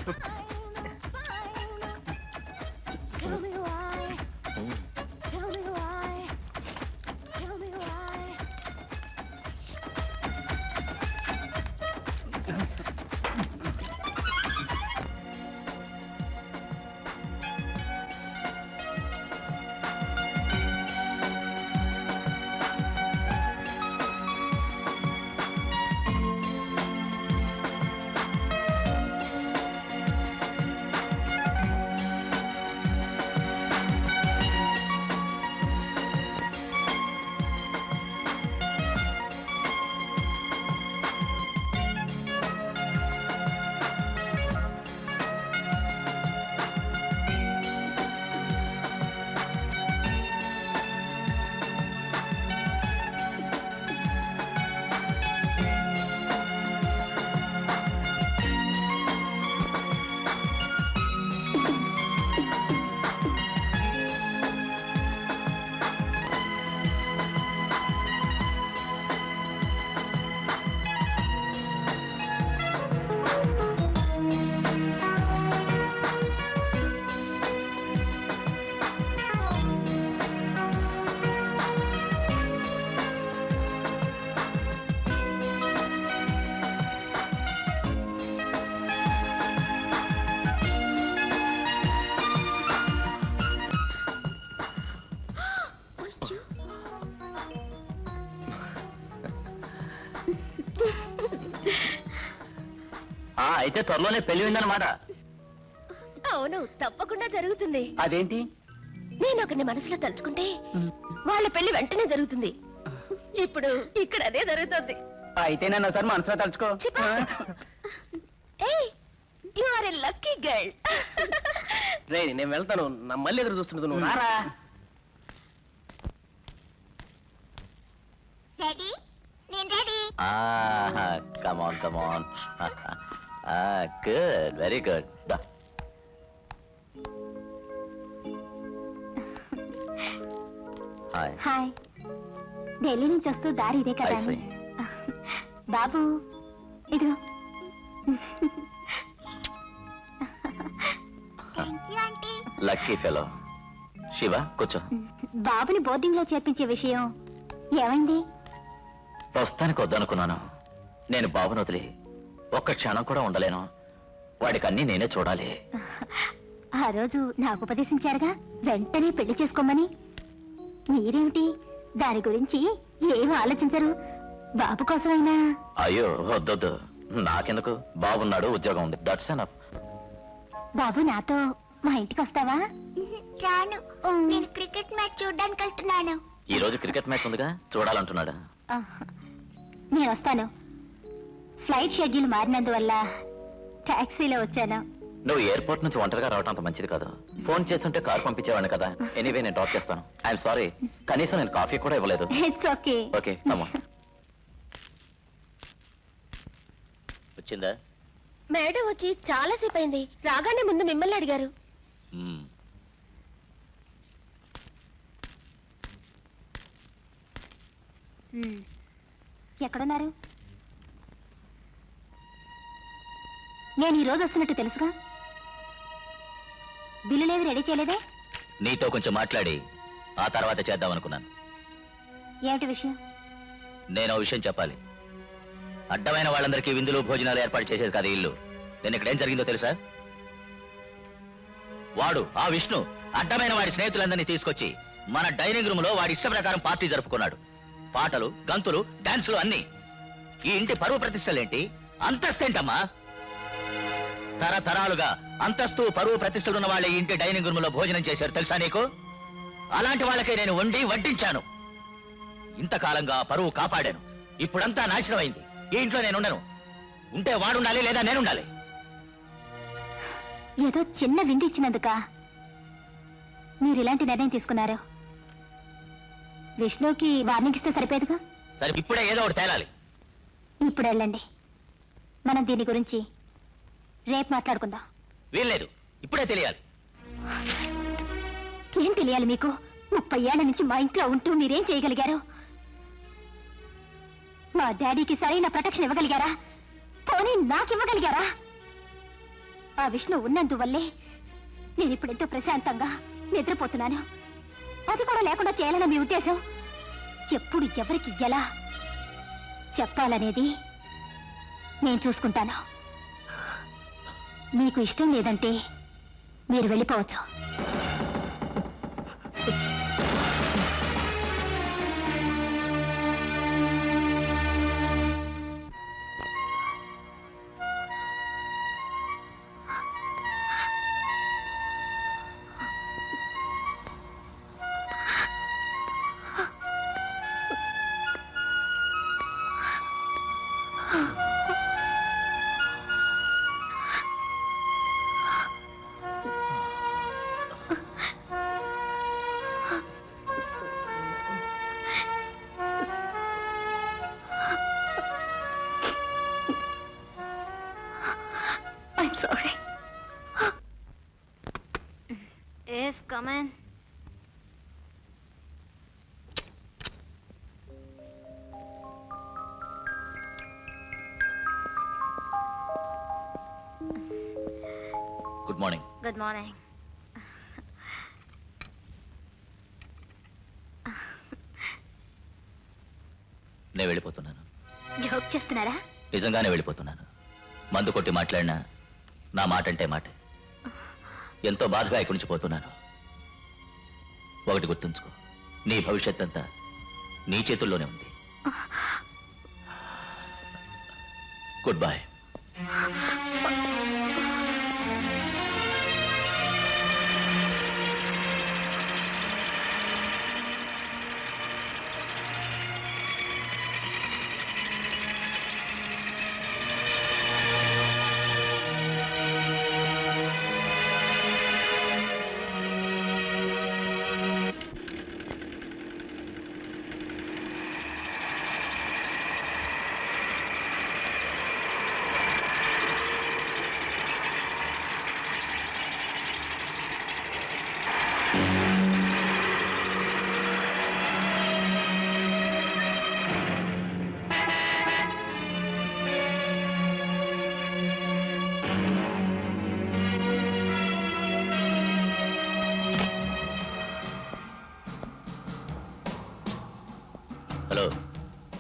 అయితే త్వరలోనే పెళ్లి ఉందన్నమాట. అవును, తప్పకుండా జరుగుతుంది. అదేంటి? నేను ఒకరిని మనసులో తలుచుకుంటే వాళ్ళ పెళ్లి వెంటనే జరుగుతుంది. ఇప్పుడు ఇక్కడ అదే జరుగుతుంది. అయితే నన్ను ఒకసారి మనసులో తలుచుకో. You are a lucky girl. రే, నేను వెళ్తాను, నా మళ్ళీ ఎదురు చూస్తుంటుంది, నువ్వు రారా. డాడీ, నేను daddy. Come on come on. Good, very good. Hi. Hi. Delhi నుంచి వస్తూ దారి ఇదే కదా I see. బాబు, ఇదిగో. Lucky fellow. శివ కూర్చో. బాబుని బోర్డింగ్ లో చేర్పించే విషయం ఏమైంది? ప్రస్తుతానికి వద్దనుకున్నాను. నేను బాబును వదిలి ఒక్క క్షణం కూడా ఉండలేను. వాడికి అన్నీ నేనే చూడాలి. ఆ రోజు నాకు ఉపదేశించారుగా వెంటనే పెళ్లి చేసుకోమని. మీరేమిటి దాని గురించి ఏం ఆలోచించరు? బాబు కోసమైనా. అయ్యో వద్దొద్దు, నాకెందుకు? బాబున్నాడు, ఉద్యోగం ఉంది, దట్స్ ఎనఫ్. బాబు నాతో మా ఇంటికి వస్తావా? రాను, నేను క్రికెట్ మ్యాచ్ చూడడానికి వెళ్తున్నాను. ఈ రోజు క్రికెట్ మ్యాచ్ ఉందిగా, చూడాలంటున్నాడు. నేను వస్తాను. ఫ్లైట్ షెడ్యూల్ మారినందువల్ల టాక్సీలో వచ్చాను. నువ్వు ఎయిర్పోర్ట్ నుంచి ఒంటరిగా రావడం అంత మంచిది కాదు. ఫోన్ చేస్తుంటే కార్ పంపించేవాడిని కదా. ఎనీవే నేను డ్రాప్ చేస్తాను. ఐఎమ్ సారీ, కనీసం నేను కాఫీ కూడా ఇవ్వలేదు. It's okay. Okay come on. వచ్చిందా? మేడం వచ్చి చాలా సేపు అయింది. రాగానే ముందు మిమ్మల్ని అడిగారు. మ్మ్. ఎక్కడున్నారు? నేను ఈ రోజు వస్తున్నట్టు తెలుసుగా. బిల్లులేవి రెడీ చేయలేదే? నీతో కొంచెం మాట్లాడి ఆ తర్వాత చేద్దాం అనుకున్నాను. ఏమిటి విషయం? నేను ఓ విషయం చెప్పాలి. అడ్డమైన వాళ్ళందరికీ విందులు భోజనాలు ఏర్పాటు చేసేది కాదు ఇల్లు. నేను ఇక్కడ ఏం జరిగిందో తెలుసా? వాడు ఆ విష్ణు అడ్డమైన వాడి స్నేహితులందరినీ తీసుకొచ్చి మన డైనింగ్ రూమ్ లో వాడి ఇష్ట ప్రకారం పార్టీ జరుపుకున్నాడు. పాటలు, గంతులు, డాన్సులు అన్ని. ఈ ఇంటి పరువు ప్రతిష్టలేంటి, అంతస్తేంటమ్మా? తరతరాలుగా అంతస్తు పరువు ప్రతిష్టలున్న వాళ్ళే ఈ ఇంటి డైనింగ్ రూమ్ లో భోజనం చేశారు తెలుసా నీకు? అలాంటి వాళ్ళకే నేను వండి వడ్డించాను. ఇంతకాలంగా పరువు కాపాడాను. ఇప్పుడంతా నాశనం అయింది. ఈ ఇంట్లో నేను ఉండను. ఉంటే వాడుండాలి, లేదా నేనుండాలి. ఏదో చిన్న విందు ఇచ్చినందుక మీరు ఇలాంటి నిర్ణయం తీసుకున్నారు? విష్ణుకి వార్నింగ్ ఇస్తే సరిపోయేదిగా. సరే, ఇప్పుడే ఏదో ఒకటి తేలాలి. ఇప్పుడు వెళ్ళండి. మనం దీని గురించి రేపు మాట్లాడుకుందాం. వీల్లేదు, ఇప్పుడే తెలియాలి. ఏం తెలియాలి మీకు? 30 ఏళ్ల నుంచి మా ఇంట్లో ఉంటూ మీరేం చేయగలిగారు? మా డాడీకి సరైన ప్రొటెక్షన్ ఇవ్వగలిగారా? పోనీ నాకివ్వగలిగారా? ఆ విష్ణు ఉన్నందువల్లే నేను ఇప్పుడు ఎంతో ప్రశాంతంగా నిద్రపోతున్నాను. అది కూడా లేకుండా చేయాలన్న మీ ఉద్దేశం? ఎప్పుడు ఎవరికి ఎలా చెప్పాలనేది నేను చూసుకుంటాను. మీకు ఇష్టం లేదంటే మీరు వెళ్ళిపోవచ్చు. I'm sorry. Yes, come in. Good morning. Good morning. నేను వెళ్ళిపోతున్నాను. జోక్ చేస్తున్నారా? నిజంగానే వెళ్ళిపోతున్నాను. మందు కొట్టి మాట్లాడినా నా మాట అంటే మాట. ఎంతో బాధగా ఇక్కడి నుంచి పోతున్నాను. ఒకటి గుర్తుంచుకో, నీ భవిష్యత్ అంతా నీ చేతుల్లోనే ఉంది. Good bye.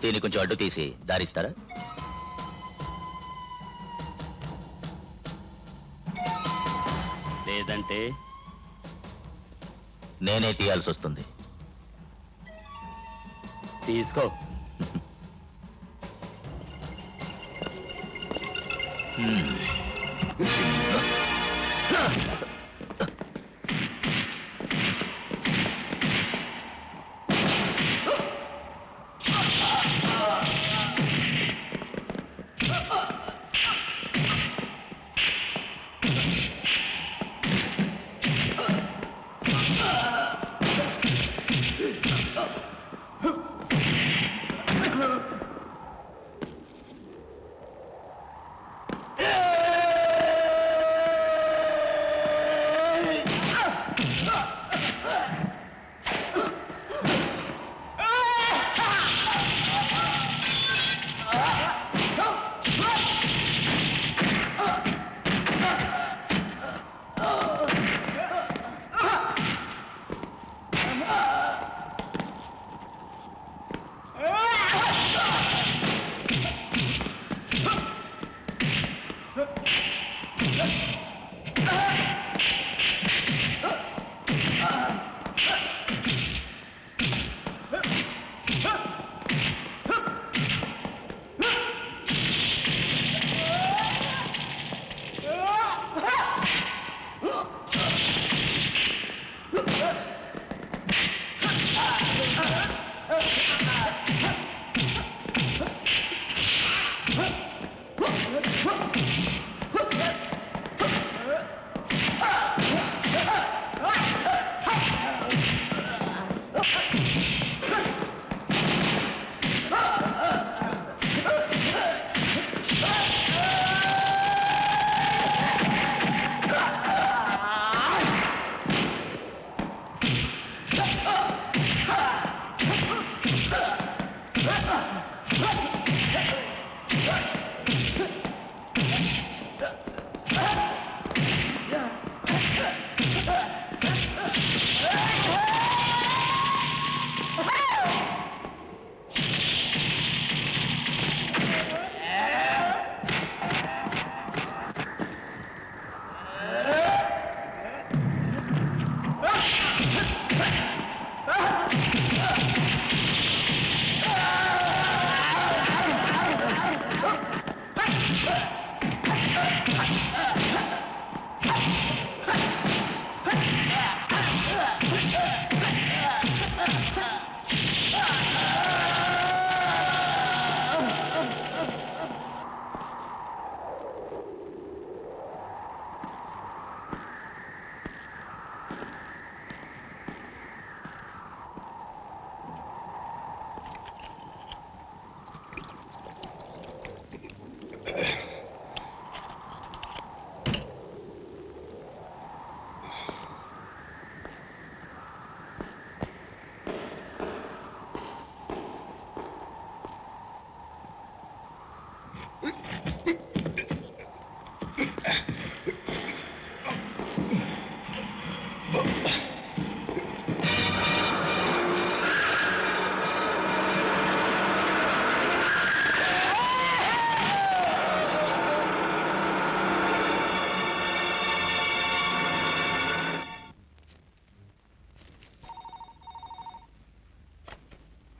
దీన్ని కొంచెం అడ్డు తీసి దారిస్తారా? లేదంటే నేనే తీయాల్సి వస్తుంది. తీసుకో.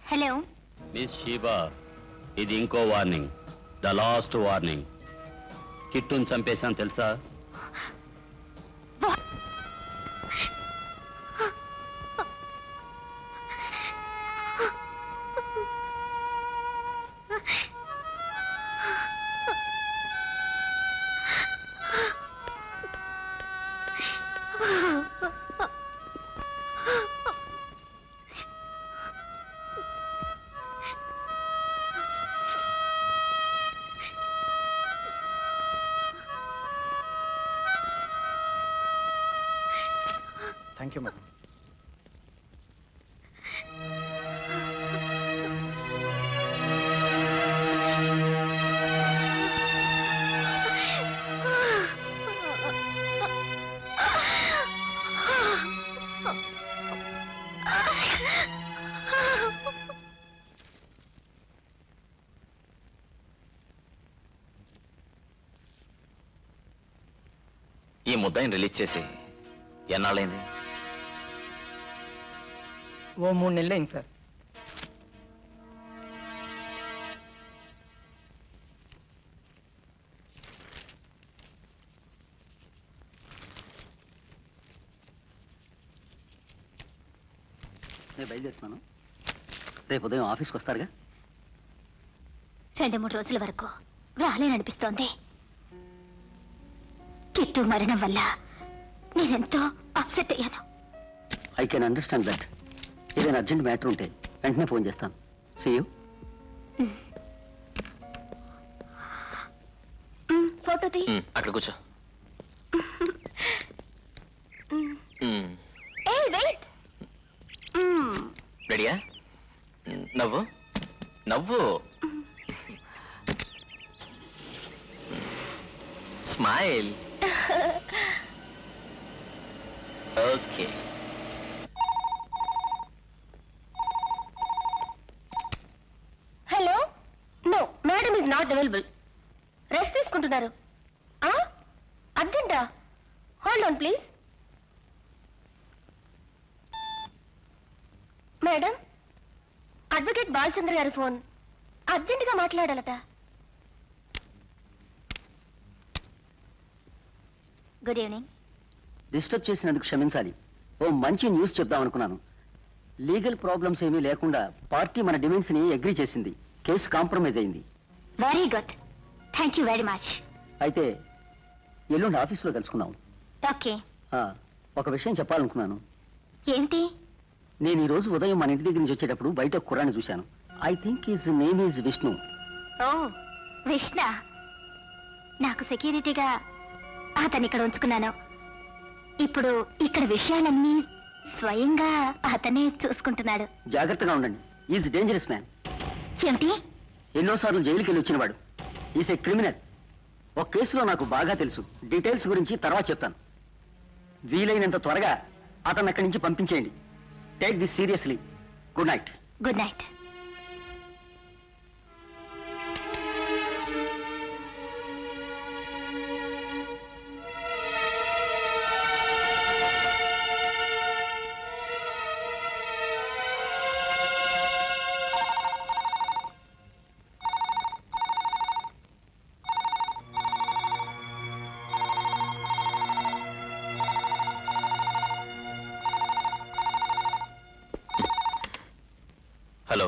హలో మిస్ షీబా, ఇది ఇంకో వార్నింగ్, ద లాస్ట్ వార్నింగ్. కిట్టును చంపేశాను తెలుసా? Thank you madam. ఈ ముద్దాయిని రిలీజ్ చేసి ఎన్నాళ్ళైంది? ఓ 3 నెలలు అయింది సార్. నేను బయలుదేరుతున్నాను. రేపు ఉదయం ఆఫీస్కి వస్తారుగా? 2-3 రోజుల వరకు రాలేననిపిస్తోంది. కిట్టు మరణం వల్ల నేనెంతో అప్సెట్ అయ్యాను. I can understand that. ఏదైనా అర్జెంట్ మ్యాటర్ ఉంటే వెంటనే ఫోన్ చేస్తాను. See you. ఫోటో తీ. అక్కడ కూర్చో. A wait. రెడీయా? నవ్వు నవ్వు. Smile. Okay. Hello. No, madam is not available. Rest తీసుకుంటున్నారు. అర్జెంటా? Hold on please. Madam, advocate Balachandra గారి ఫోన్. అర్జెంటుగా మాట్లాడాలట. Good evening. డిస్టర్బ్ చేసినందుకు క్షమించాలి. ఓ మంచి న్యూస్ చెప్దాం అనుకున్నాను. లీగల్ ప్రాబ్లమ్స్ ఏమీ లేకుండా పార్టీ మన డిమాండ్స్ ని అగ్రీ చేసింది. కేసు కాంప్రమైజ్ అయింది. Very good. Thank you very much. అయితే ఎల్లుండి ఆఫీస్లో కలుసుకుందాం. ఓకే. ఒక విషయం చెప్పాలనుకున్నాను. ఏమిటి? నేను ఈ రోజు ఉదయం మన ఇంటి దగ్గర నుంచి వచ్చేటప్పుడు బయట ఒక కుర్రాన్ని చూశాను. I think his name is Vishnu. ఓ, విష్ణ. నాకు సెక్యూరిటీగా అతన్ని ఇక్కడ ఉంచుకున్నాను. ఇప్పుడు ఇక్కడ విషయాలన్నీ స్వయంగా అతనే చూసుకుంటున్నాడు. జాగ్రత్తగా ఉండండి. Is dangerous man. ఏమిటి? ఎన్నోసార్లు జైలుకి వెళ్ళి వచ్చినవాడు. Is a criminal. ఒక కేసులో నాకు బాగా తెలుసు. డీటెయిల్స్ గురించి తర్వాత చెప్తాను. వీలైనంత త్వరగా అతన్ని అక్కడి నుంచి పంపించేయండి. Take this seriously. Good night. Good night. Hello.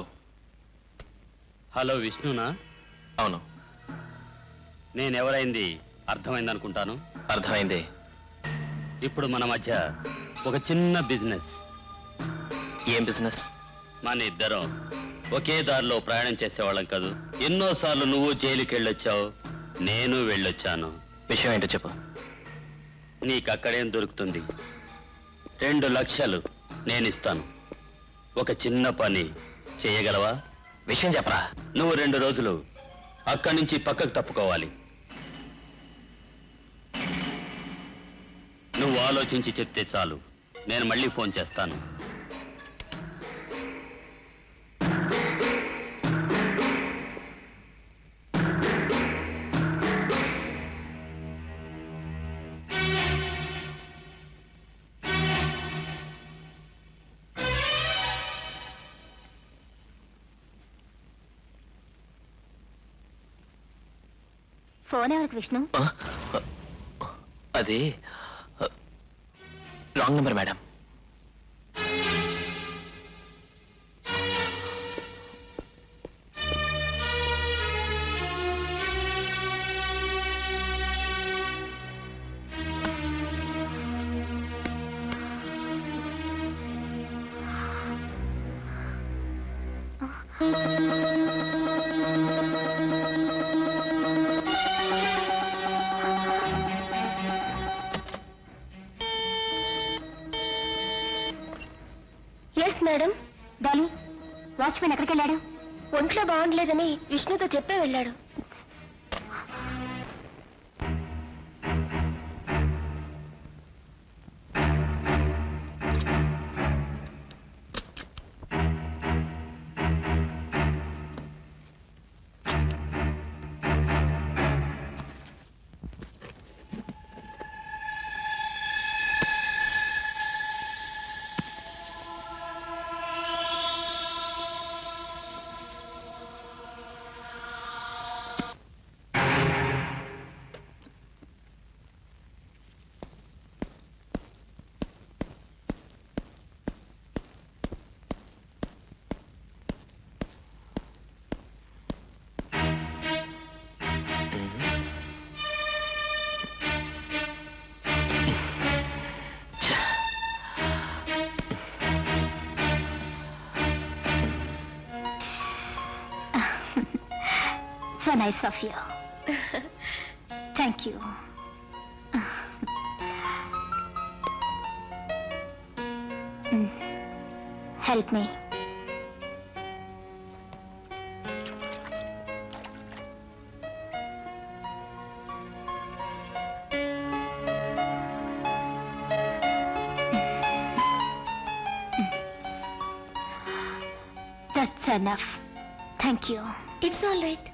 Hello, విష్ణునా? అవును. నేనెవరైంది అర్థమైందనుకుంటాను. అర్థమైంది. ఇప్పుడు మన మధ్య ఒక చిన్న బిజినెస్. ఏం బిజినెస్? మన ఇద్దరం ఒకే దారిలో ప్రయాణం చేసేవాళ్ళం కాదు. ఎన్నోసార్లు నువ్వు జైలుకి వెళ్ళొచ్చావు, నేను వెళ్ళొచ్చాను. విషయం ఏంటో చెప్పు. నీకు అక్కడేం దొరుకుతుంది? 2 లక్షలు నేనిస్తాను. ఒక చిన్న పని చేయగలవా? విషయం చెప్పరా. నువ్వు 2 రోజులు అక్కడి నుంచి పక్కకు తప్పుకోవాలి. నువ్వు ఆలోచించి చెప్తే చాలు. నేను మళ్ళీ ఫోన్ చేస్తాను. ఫోన్ ఎవరికి విష్ణు? అది wrong number madam. Yes madam. Dolly, watchman ఎక్కడికి వెళ్ళాడు? ఒంట్లో బాగుండలేదని విష్ణుతో చెప్పే వెళ్ళాడు. So nice of you. Thank you. Help me. That's enough. Thank you. It's all right.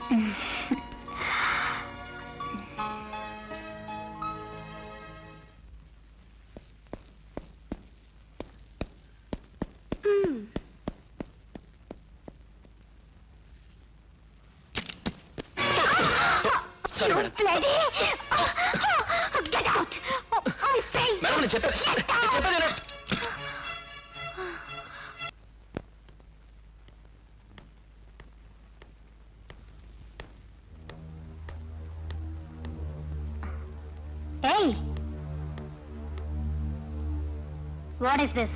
Sorry madam. Bloody! Get out! I say madam నేను చెప్పేది వినండి. Hey! What is this?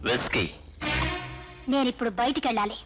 Whisky. నేను ఇప్పుడు బయటికి వెళ్ళాలి.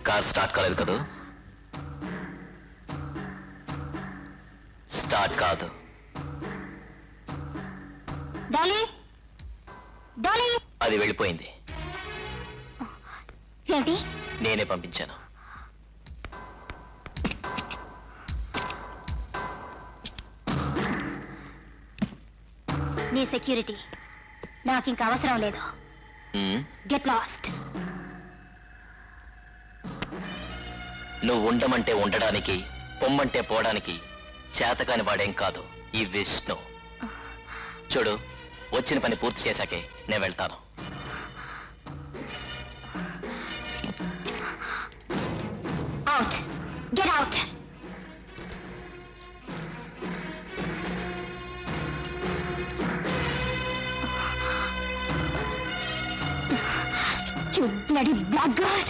కార్ స్టార్ట్ కాలేదు కదా? స్టార్ట్ కాదు. డాలీ! డాలీ! అది వెళ్ళిపోయింది. ఏంటి? నేనే పంపించాను. నీ సెక్యూరిటీ నాకు ఇంకా అవసరం లేదు. Get lost. నువ్వు ఉండమంటే ఉండడానికి, పొమ్మంటే పోవడానికి చేతకాని వాడేం కాదు ఈ విష్ణు. చూడు, వచ్చిన పని పూర్తి చేశాకే నేను వెళ్తాను. Out. Get out. You bloody blackguard!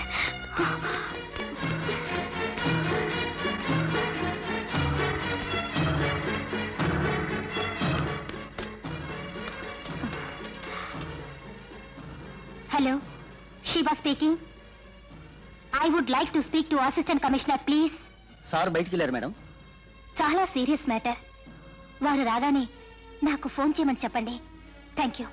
Hello, Shiva speaking. I would like to speak to Assistant Commissioner, please. Sir బయటికి వెళ్ళారు మేడం. చాలా సీరియస్ మ్యాటర్. వారు రాగానే నాకు ఫోన్ చేయమని చెప్పండి. Thank you.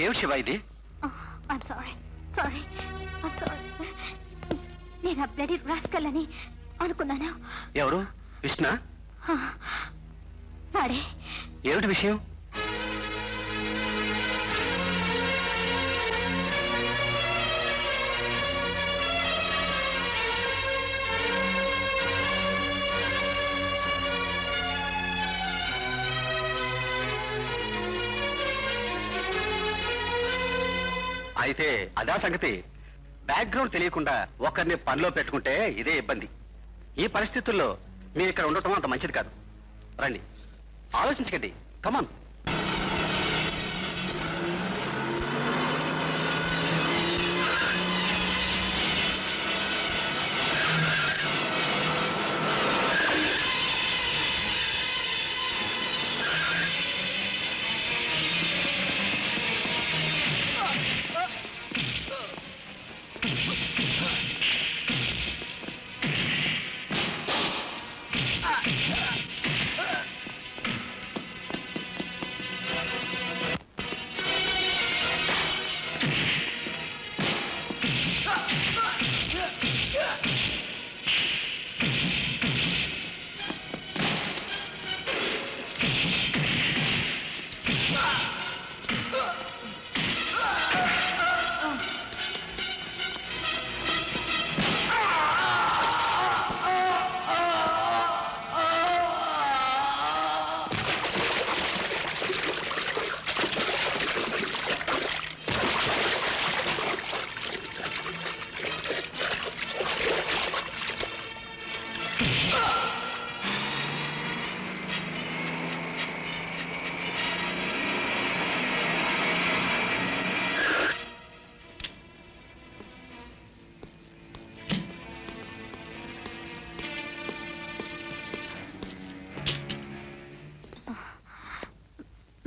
ఏమిటి శివ ఇది? ఐమ్ సారీ సారీ నేను ఆ బ్లడీ రాస్కల్ అని అనుకున్నాను. ఎవరు? విష్ణ? వాడే. ఏమిటి విషయం? అయితే అదా సంగతి. బ్యాక్గ్రౌండ్ తెలియకుండా ఒకరిని పనిలో పెట్టుకుంటే ఇదే ఇబ్బంది. ఈ పరిస్థితుల్లో మీరు ఇక్కడ ఉండటం అంత మంచిది కాదు. రండి, ఆలోచించకండి. కమాన్.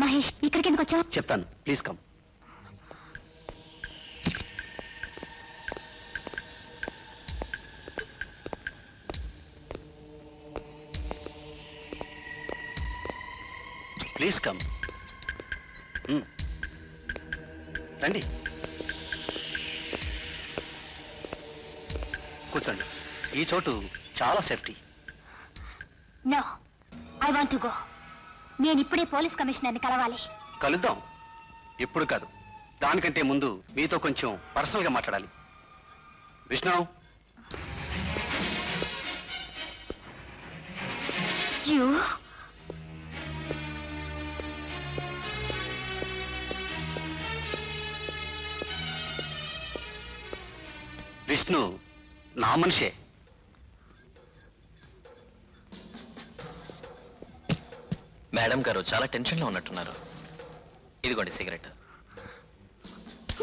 మహేష్, ఇక్కడికి ఎందుకు వచ్చావు? చెప్తాను, ప్లీజ్ కమ్. Please come. రండి, కూర్చోండి. ఈ చోటు చాలా safety. No, I want to go. నేను ఇప్పుడే పోలీస్ కమిషనర్ని కలవాలి. కలుద్దాం. ఇప్పుడు కాదు, దానికంటే ముందు మీతో కొంచెం పర్సనల్గా మాట్లాడాలి. విష్ణు, యూ విష్ణు నా మనిషే. మేడం గారు చాలా టెన్షన్లో ఉన్నట్టున్నారు. ఇదిగోండి సిగరెట్.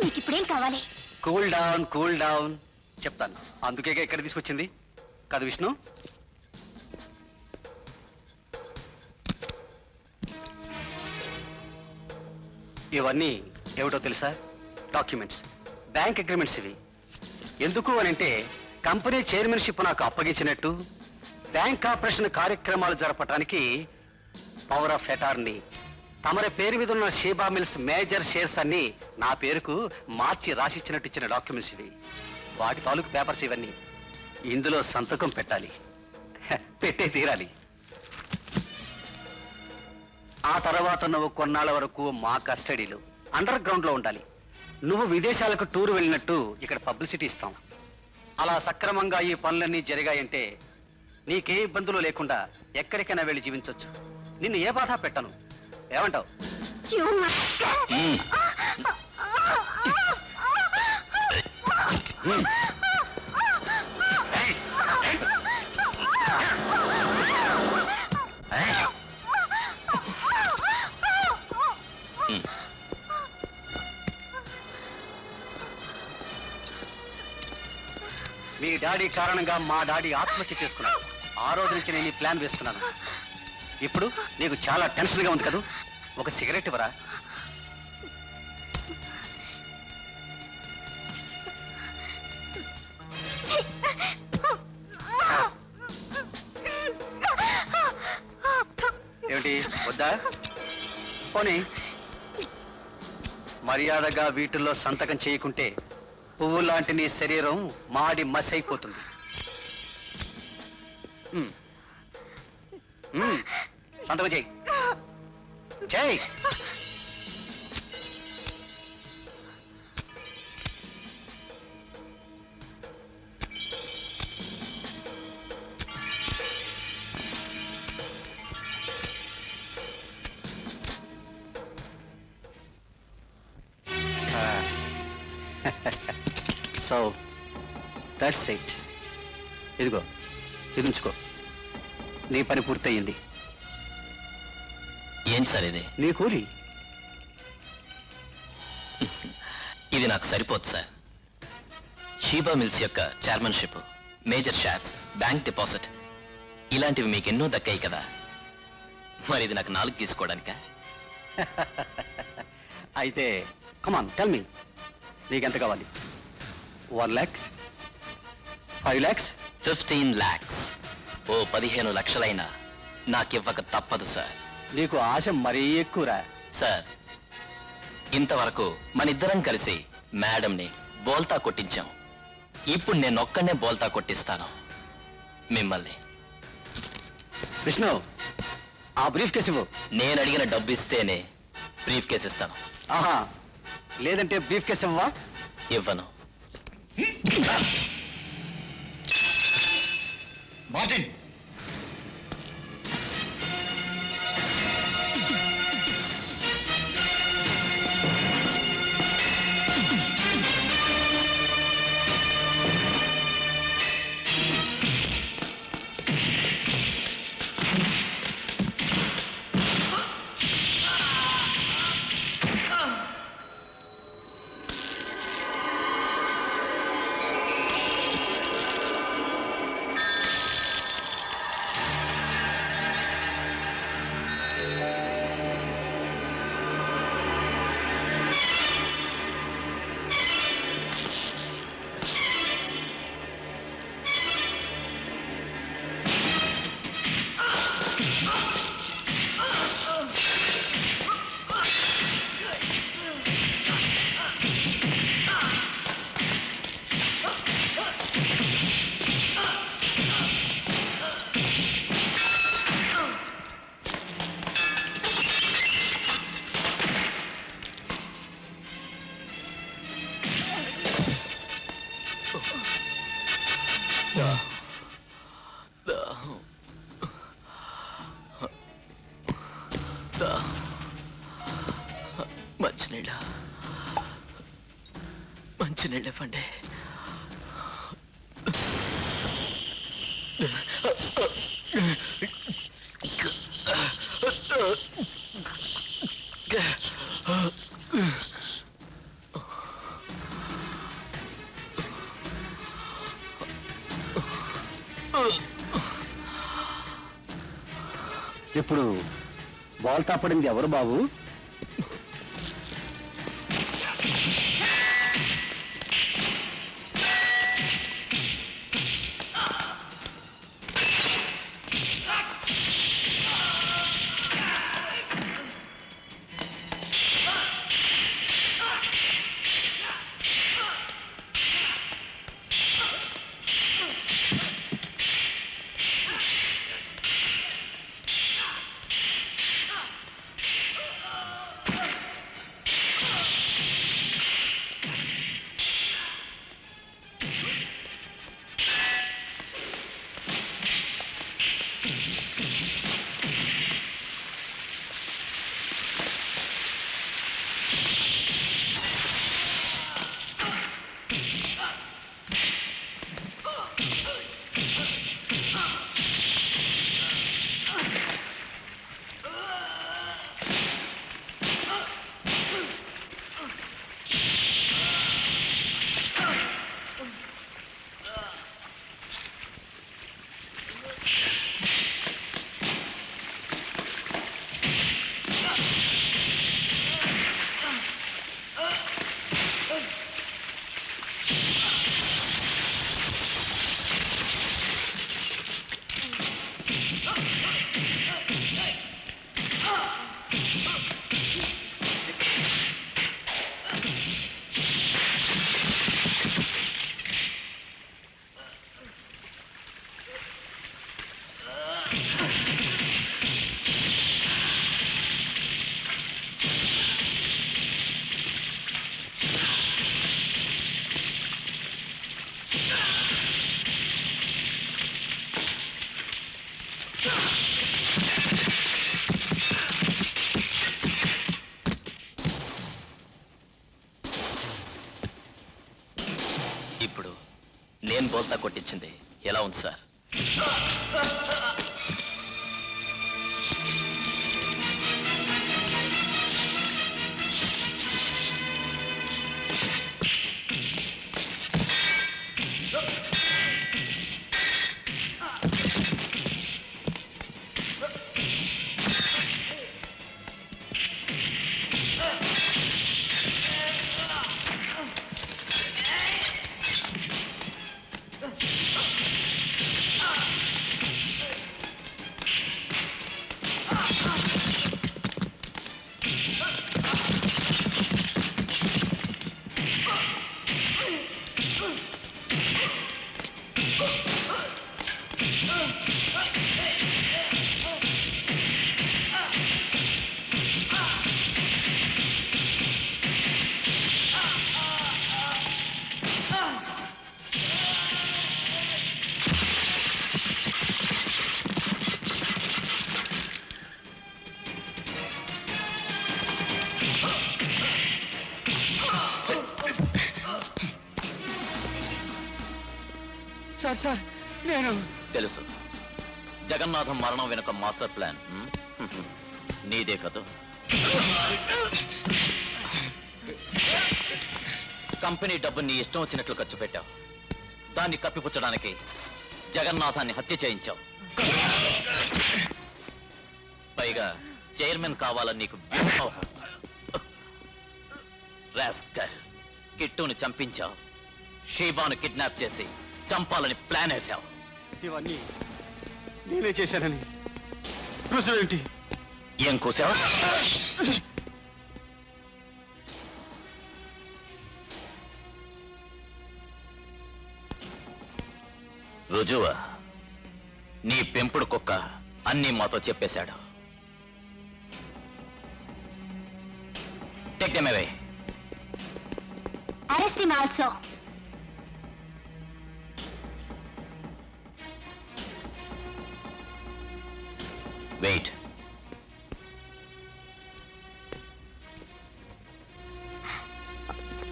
నీకు ఇప్పుడేం కావాలి? Cool down, cool down. చెప్తాను, అందుకే ఇక్కడ తీసుకొచ్చింది కాదు విష్ణు. ఇవన్నీ ఏమిటో తెలుసా? Documents, bank agreements. ఇవి ఎందుకు అని అంటే, కంపెనీ చైర్మన్షిప్ నాకు అప్పగించినట్టు బ్యాంక్ ఆపరేషన్ కార్యక్రమాలు జరపడానికి పవర్ ఆఫ్ అటార్నీ, తమరి పేరు మీద ఉన్న షీబా మిల్స్ మేజర్ షేర్స్ అన్ని నా పేరుకు మార్చి రాసిచ్చినట్టు ఇచ్చిన డాక్యుమెంట్స్ ఇవి. వాటి తాలూకు పేపర్స్ ఇవన్నీ. ఇందులో సంతకం పెట్టాలి, పెట్టే తీరాలి. ఆ తర్వాత నువ్వు కొన్నాళ్ళ వరకు మా కస్టడీలో అండర్ గ్రౌండ్ లో ఉండాలి. నువ్వు విదేశాలకు టూర్ వెళ్ళినట్టు ఇక్కడ పబ్లిసిటీ ఇస్తాం. అలా సక్రమంగా ఈ పనులన్నీ జరిగాయంటే నీకే ఇబ్బందులు లేకుండా ఎక్కడికైనా వెళ్ళి జీవించవచ్చు. నిన్ను ఏ బాధ పెట్టను. ఏమంటావు? మీ డాడీ కారణంగా మా డాడీ ఆత్మహత్య చేసుకున్నాడు. ఆ రోజు నుంచి నేను ఈ ప్లాన్ వేస్తున్నాను. ఇప్పుడు నీకు చాలా టెన్షన్గా ఉంది కదా, ఒక సిగరెట్ ఇవ్వరా? ఏమిటి వద్దా? పోనీ మర్యాదగా వీటిల్లో సంతకం చేయకుంటే పువ్వు లాంటి నీ శరీరం మాడి మసైపోతుంది. సంతకం చేయి. చేయి. So that's it. ఇదిగో ఇది ఉంచుకో. నీ పని పూర్తయింది. ఏంటి సార్ ఇది? నీ కూలి. ఇది నాకు సరిపోదు సార్. షీబా మిల్స్ యొక్క chairmanship, major shares, bank deposit ఇలాంటివి మీకు ఎన్నో దక్కాయి కదా, మరి ఇది నాకు 4 తీసుకోవడానికా? అయితే కమాన్ టెల్ మీ, నీకెంత కావాలి? 1 lakh, 5 lakhs, 15 lakhs. ఓ 15 లక్షలైనా నాకివ్వక తప్పదు సార్. నీకు ఆశ మరీ ఎక్కువరా. సార్, ఇంతవరకు మనిద్దరం కలిసి మేడంని బోల్తా కొట్టించాం. ఇప్పుడు నేను ఒక్కనే బోల్తా కొట్టిస్తాను మిమ్మల్ని. విష్ణు, ఆ బ్రీఫ్ కేసు ఇవ్వు. నేను అడిగిన డబ్బు ఇస్తేనే బ్రీఫ్ కేసు ఇస్తాను. ఆహా, లేదంటే బ్రీఫ్ కేసు ఇవ్వవా? ఇవ్వను. మార్టిన్, మంచినీళ్ళ ఇవ్వండి. ఇప్పుడు బోల్తా పడింది ఎవరు బాబు? ఇంజిన్ బోల్తా కొట్టించింది. ఎలా ఉంది సార్? సార్ నేను తెలుసు. జగన్నాథం మరణం వెనుక మాస్టర్ ప్లాన్ నీదే కదా. కంపెనీ డబ్బుని నీ ఇష్టం వచ్చినట్లు ఖర్చు పెట్టావు. దాన్ని కప్పిపుచ్చడానికి జగన్నాథాన్ని హత్య చేయించావు. పైగా చైర్మన్ కావాలని నీకు వ్యూహం. రాస్కల్, కిట్టుని చంపించావు. షీబాను కిడ్నాప్ చేసి చంపాలని ప్లాన్ వేశావు. ఇవన్నీ నేనే చేశానని రుజువేంటి? ఏం కూసావు? రుజువా? నీ పెంపుడు కుక్క అన్నీ మాతో చెప్పేశాడు. Take them away. Arrest him also. Wait.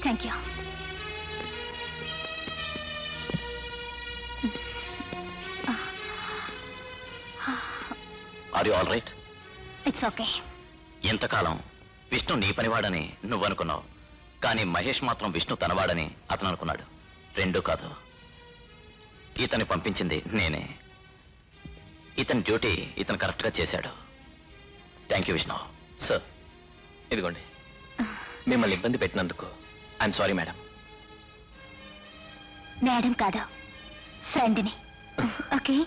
Thank you. Are you all right? It's okay. ఇంతకాలం విష్ణు నీ పనివాడని నువ్వు అనుకున్నావు. కానీ మహేష్ మాత్రం విష్ణు తనవాడని అతను అనుకున్నాడు. రెండూ కాదు. ఇతన్ని పంపించింది నేనే. ఇతని డ్యూటీ ఇతను కరెక్ట్గా చేశాడు. Thank you Vishnu. సార్, ఇదిగోండి. మిమ్మల్ని ఇబ్బంది పెట్టినందుకు ఐఎమ్ సారీ మేడం. మేడం కాదు, ఫ్రెండ్ని. ఓకే.